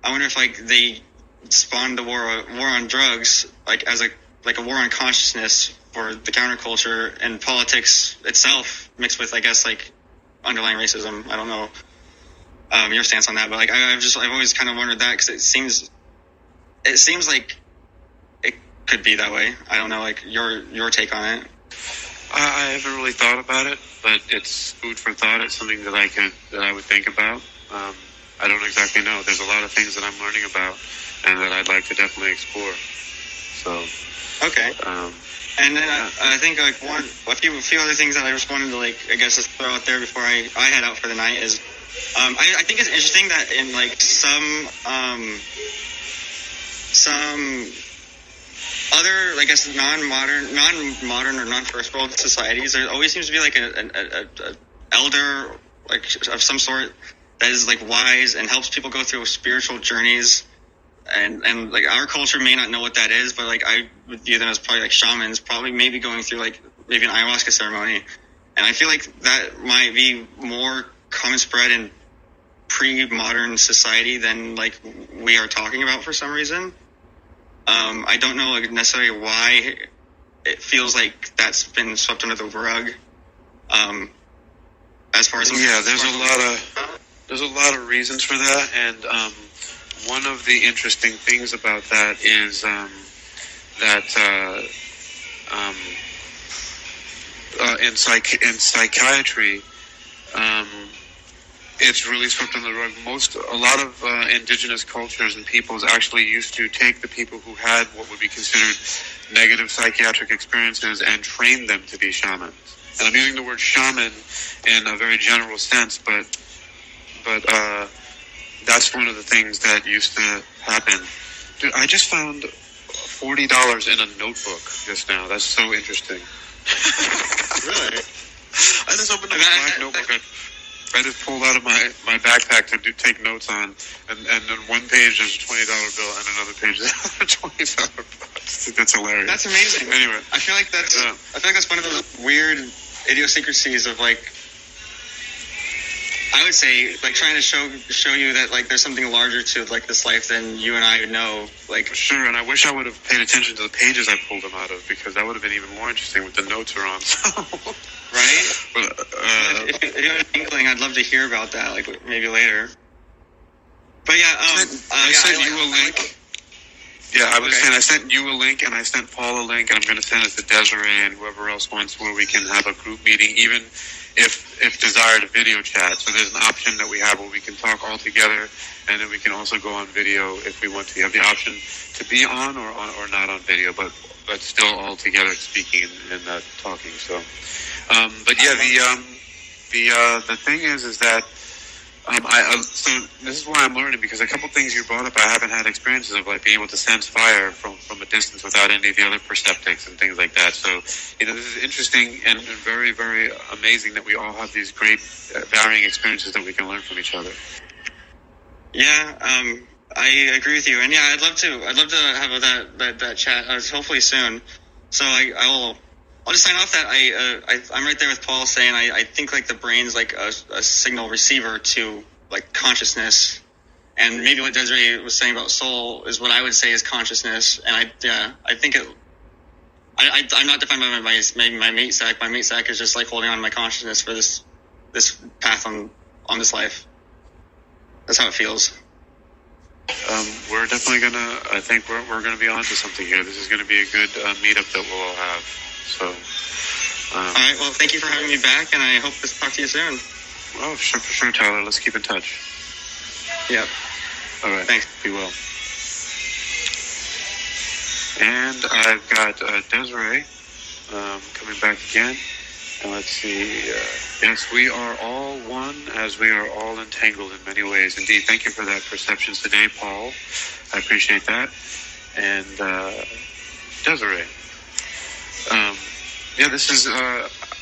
I wonder if they spawned the war on drugs as a war on consciousness for the counterculture and politics itself, mixed with underlying racism. I don't know your stance on that, but I've always kind of wondered that, because it seems like it could be that way. I don't know your take on it. I haven't really thought about it, but it's food for thought. It's something that I would think about. I don't exactly know. There's a lot of things that I'm learning about and that I'd like to definitely explore. So okay. And then I think a few other things that I just wanted to I guess just throw out there before I head out for the night is I think it's interesting that in some other, I guess, non-modern or non-first world societies, there always seems to be an elder of some sort that is wise and helps people go through spiritual journeys. And our culture may not know what that is, but I would view them as probably shamans, probably maybe going through maybe an ayahuasca ceremony. And I feel that might be more common spread in pre-modern society than we are talking about for some reason. I don't know necessarily why it feels like that's been swept under the rug. As far as there's a lot of reasons for that, and one of the interesting things about that is that in psychiatry, it's really swept under the rug. A lot of indigenous cultures and peoples actually used to take the people who had what would be considered negative psychiatric experiences and train them to be shamans. And I'm using the word shaman in a very general sense, but that's one of the things that used to happen. Dude, I just found $40 in a notebook just now. That's so interesting. Really? I just opened a black notebook. I just pulled out of my backpack to take notes on, and on one page there's a $20 bill, and another page there's a $20 bill. That's hilarious. That's amazing. Anyway, I feel like that's one of those weird idiosyncrasies of like, I would say, like, trying to show you that, like, there's something larger to, like, this life than you and I know. Like, sure, and I wish I would have paid attention to the pages I pulled them out of, because that would have been even more interesting with the notes are on. So. Right? But, if you have an inkling, I'd love to hear about that, like, maybe later. But, yeah, I sent you a link. I was saying I sent you a link, and I sent Paul a link, and I'm going to send it to Desiree and whoever else wants, where we can have a group meeting, even if desired, a video chat. So there's an option that we have where we can talk all together, and then we can also go on video if we want to. You have the option to be on or not on video, but still all together speaking and talking. So, but yeah, the thing is that so this is why I'm learning, because a couple things you brought up, I haven't had experiences of, like being able to sense fire from a distance without any of the other perceptics and things like that. So, this is interesting and very, very amazing that we all have these great varying experiences that we can learn from each other. Yeah, I agree with you, and yeah, I'd love to have that chat hopefully soon. So I'll just sign off that I'm right there with Paul saying I think like the brain's like a signal receiver to like consciousness, and maybe what Desiree was saying about soul is what I would say is consciousness. And I think I'm not defined by my mate sack. My mate sack is just like holding on to my consciousness for this path on this life. That's how it feels. We're definitely I think we're gonna be onto something here. This is gonna be a good meetup that we'll all have. So, all right. Well, thank you for having me back, and I hope to talk to you soon. Oh, sure, for sure, Tyler. Let's keep in touch. Yep. All right. Thanks. Be well. And I've got Desiree coming back again. And let's see. Yes, we are all one, as we are all entangled in many ways. Indeed. Thank you for that perceptions today, Paul. I appreciate that. And Desiree. This is,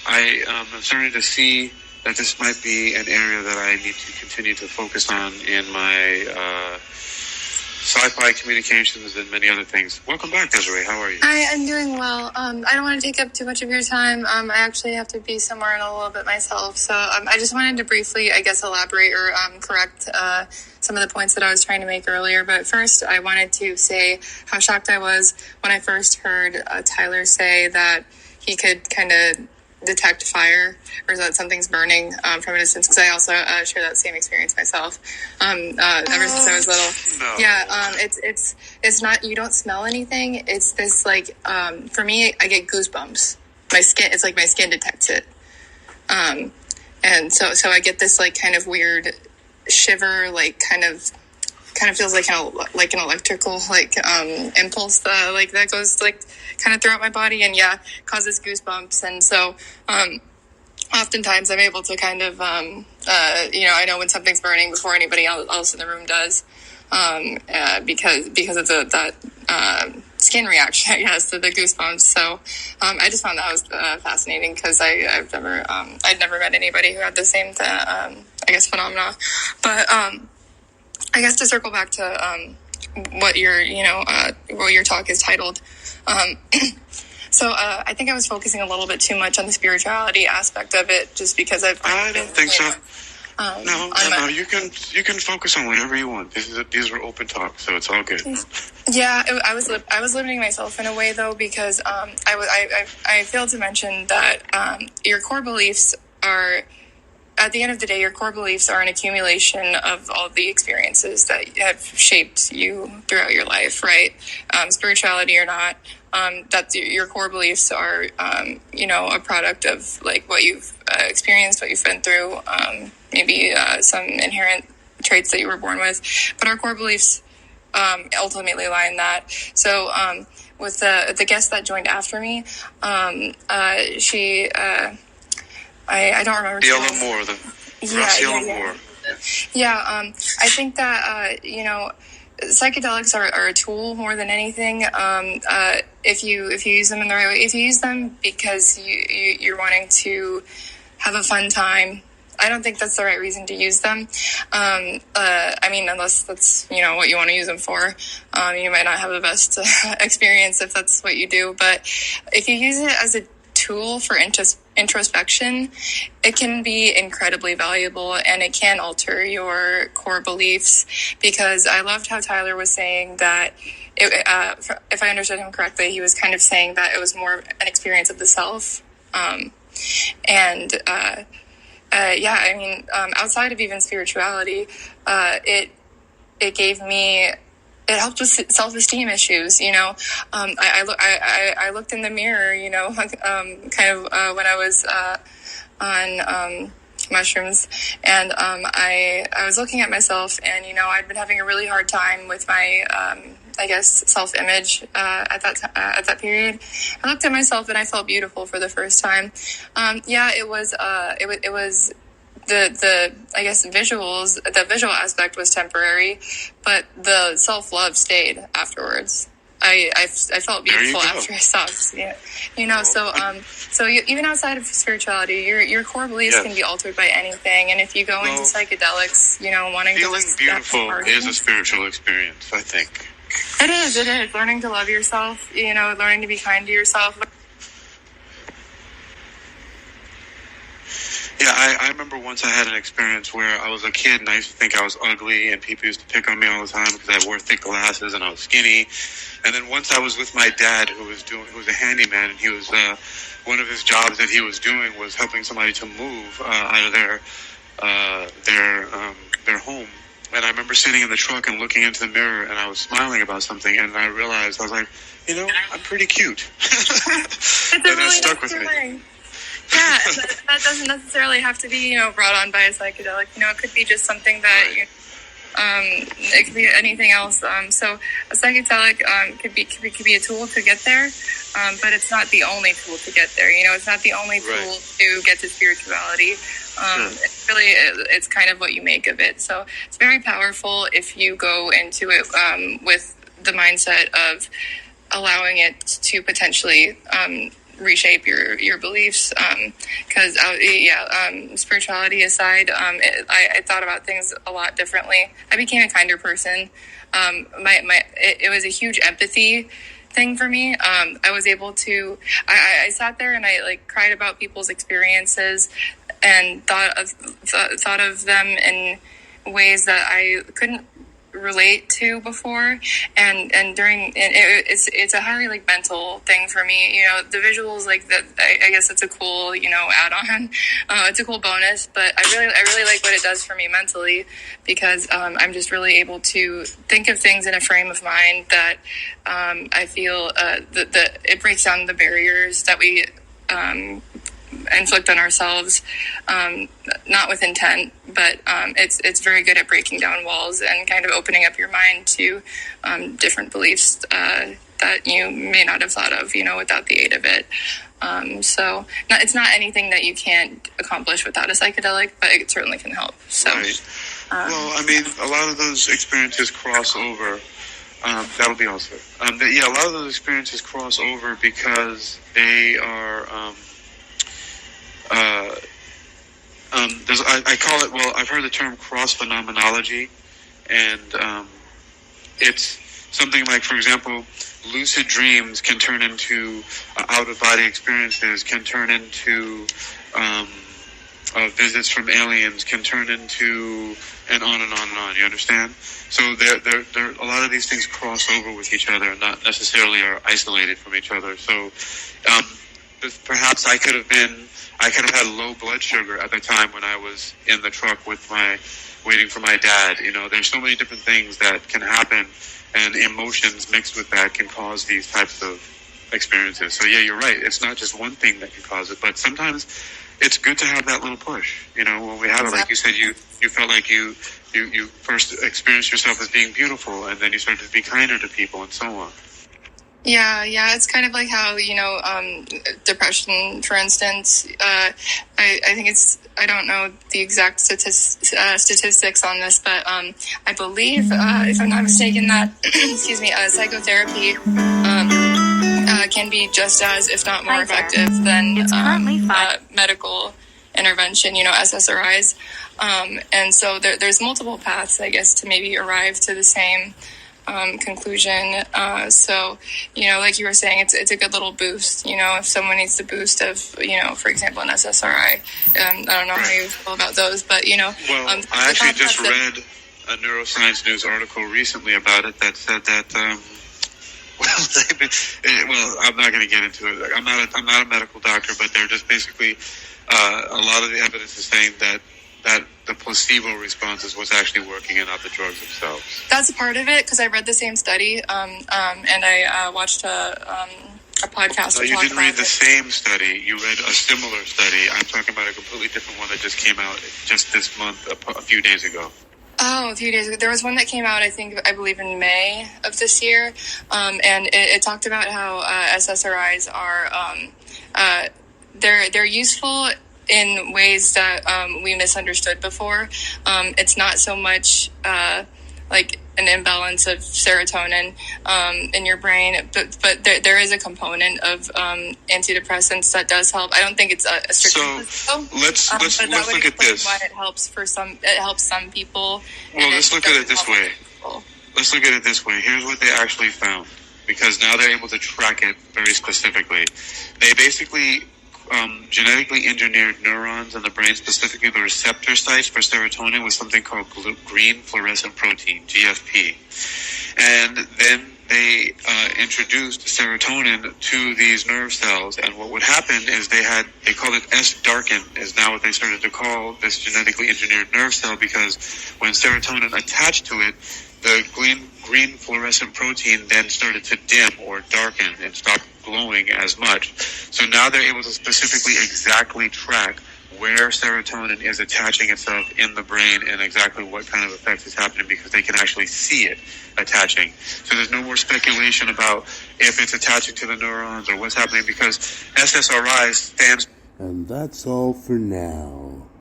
I'm starting to see that this might be an area that I need to continue to focus on in my sci-fi communications and many other things. Welcome back, Desiree. How are you? Hi, I'm doing well. I don't want to take up too much of your time. I actually have to be somewhere in a little bit myself. So I just wanted to briefly, I guess, elaborate or correct some of the points that I was trying to make earlier. But first, I wanted to say how shocked I was when I first heard Tyler say that he could kind of detect fire, or that something's burning from a distance, because I also share that same experience myself. Ever since I was little. No. Yeah, it's not, you don't smell anything. It's this like, for me, I get goosebumps. My skin, it's like my skin detects it. And so I get this like kind of weird shiver, like kind of feels like an electrical like impulse that goes like kind of throughout my body, and causes goosebumps. And so oftentimes I'm able to kind of I know when something's burning before anybody else in the room does, because of that skin reaction, I guess, to the goosebumps. So I just found that was fascinating, because I'd never met anybody who had the same phenomena. But I guess to circle back to what your talk is titled. So I think I was focusing a little bit too much on the spirituality aspect of it, just because I don't think so. No. You can focus on whatever you want. These were open talks, so it's all good. Yeah, I was limiting myself in a way, though, because I failed to mention that your core beliefs are, at the end of the day, your core beliefs are an accumulation of all the experiences that have shaped you throughout your life, right? Spirituality or not, that's your core beliefs are, a product of like what you've experienced, what you've been through, maybe some inherent traits that you were born with. But our core beliefs ultimately lie in that. So with the guest that joined after me, she... I don't remember. Graciela Moore, Moore. Yeah, I think that, psychedelics are a tool more than anything. If you use them in the right way, if you use them because you're wanting to have a fun time, I don't think that's the right reason to use them. I mean, unless that's, what you want to use them for. You might not have the best experience if that's what you do. But if you use it as a tool for introspection, it can be incredibly valuable, and it can alter your core beliefs, because I loved how Tyler was saying that if I understood him correctly, he was kind of saying that it was more an experience of the self. Outside of even spirituality, it gave me, it helped with self-esteem issues. I looked in the mirror, when I was on mushrooms, and I was looking at myself, and I'd been having a really hard time with my self-image at that period. I looked at myself and I felt beautiful for the first time. It was the visuals. The visual aspect was temporary, but the self-love stayed afterwards. I felt beautiful after I stopped. So even outside of spirituality, your core beliefs can be altered by anything. And if you go into psychedelics, wanting feeling to beautiful is a spiritual experience, I think. It is. Learning to love yourself, learning to be kind to yourself. Yeah, I remember once I had an experience where I was a kid and I used to think I was ugly, and people used to pick on me all the time because I wore thick glasses and I was skinny. And then once I was with my dad, who was a handyman, and he was one of his jobs that he was doing was helping somebody to move out of their home. And I remember sitting in the truck and looking into the mirror, and I was smiling about something, and I realized, I was like, I'm pretty cute. And that stuck with me. Yeah, that doesn't necessarily have to be, brought on by a psychedelic. It could be just something that, it could be anything else. So a psychedelic could be a tool to get there, but it's not the only tool to get there. It's not the only tool to get to spirituality. It's kind of what you make of it. So it's very powerful if you go into it with the mindset of allowing it to potentially reshape your beliefs, because spirituality aside, I thought about things a lot differently. I became a kinder person. It was a huge empathy thing for me. I was able to, I sat there and I cried about people's experiences and thought of them in ways that I couldn't relate to before, and it's a highly mental thing for me. The visuals that, I guess it's a cool add-on. It's a cool bonus, but I really like what it does for me mentally, because I'm just really able to think of things in a frame of mind that I feel that it breaks down the barriers that we inflict on ourselves, not with intent, but it's very good at breaking down walls and kind of opening up your mind to different beliefs that you may not have thought of, without the aid of it. It's not anything that you can't accomplish without a psychedelic, but it certainly can help. So, right. A lot of those experiences cross over. That'll be all, sir. A lot of those experiences cross over because they are. I call it, I've heard the term cross-phenomenology, and it's something like, for example, lucid dreams can turn into out-of-body experiences, can turn into visits from aliens, can turn into, and on and on and on, you understand? So there, a lot of these things cross over with each other and not necessarily are isolated from each other. So perhaps I could have had low blood sugar at the time when I was in the truck waiting for my dad. There's so many different things that can happen, and emotions mixed with that can cause these types of experiences. So yeah, you're right. It's not just one thing that can cause it, but sometimes it's good to have that little push. When we have it, like you said, you felt like you first experienced yourself as being beautiful, and then you started to be kinder to people, and so on. Yeah, it's kind of like how, depression, for instance, I think I don't know the exact statistics on this, but I believe, if I'm not mistaken, that, psychotherapy can be just as, if not more effective than medical intervention, SSRIs. And so there's multiple paths, I guess, to maybe arrive to the same conclusion. So, like you were saying, it's a good little boost, if someone needs the boost of, for example, an SSRI. I don't know how you feel about those, but, Well, I actually just read a Neuroscience News article recently about it that said that, I'm not going to get into it. I'm not a medical doctor, but they're just basically, a lot of the evidence is saying that the placebo response is what's actually working and not the drugs themselves. That's a part of it, because I read the same study, and I watched a podcast. No, you didn't read the same study. You read a similar study. I'm talking about a completely different one that just came out just this month, a few days ago. Oh, a few days ago. There was one that came out, I believe in May of this year, and it talked about how SSRIs are they're useful in ways that we misunderstood before. It's not so much like an imbalance of serotonin in your brain, but there is a component of antidepressants that does help. I don't think it's a strict. So let's look at this. Why it helps it helps some people. Well, let's look at it this way. Let's look at it this way. Here's what they actually found, because now they're able to track it very specifically. They basically genetically engineered neurons in the brain, specifically the receptor sites for serotonin, with something called green fluorescent protein, GFP. And then they introduced serotonin to these nerve cells, and what would happen is they called it S-darken, is now what they started to call this genetically engineered nerve cell, because when serotonin attached to it, the green fluorescent protein then started to dim or darken and stop glowing as much. So now they're able to specifically exactly track where serotonin is attaching itself in the brain and exactly what kind of effects is happening, because they can actually see it attaching. So there's no more speculation about if it's attaching to the neurons or what's happening, because SSRI stands. And that's all for now.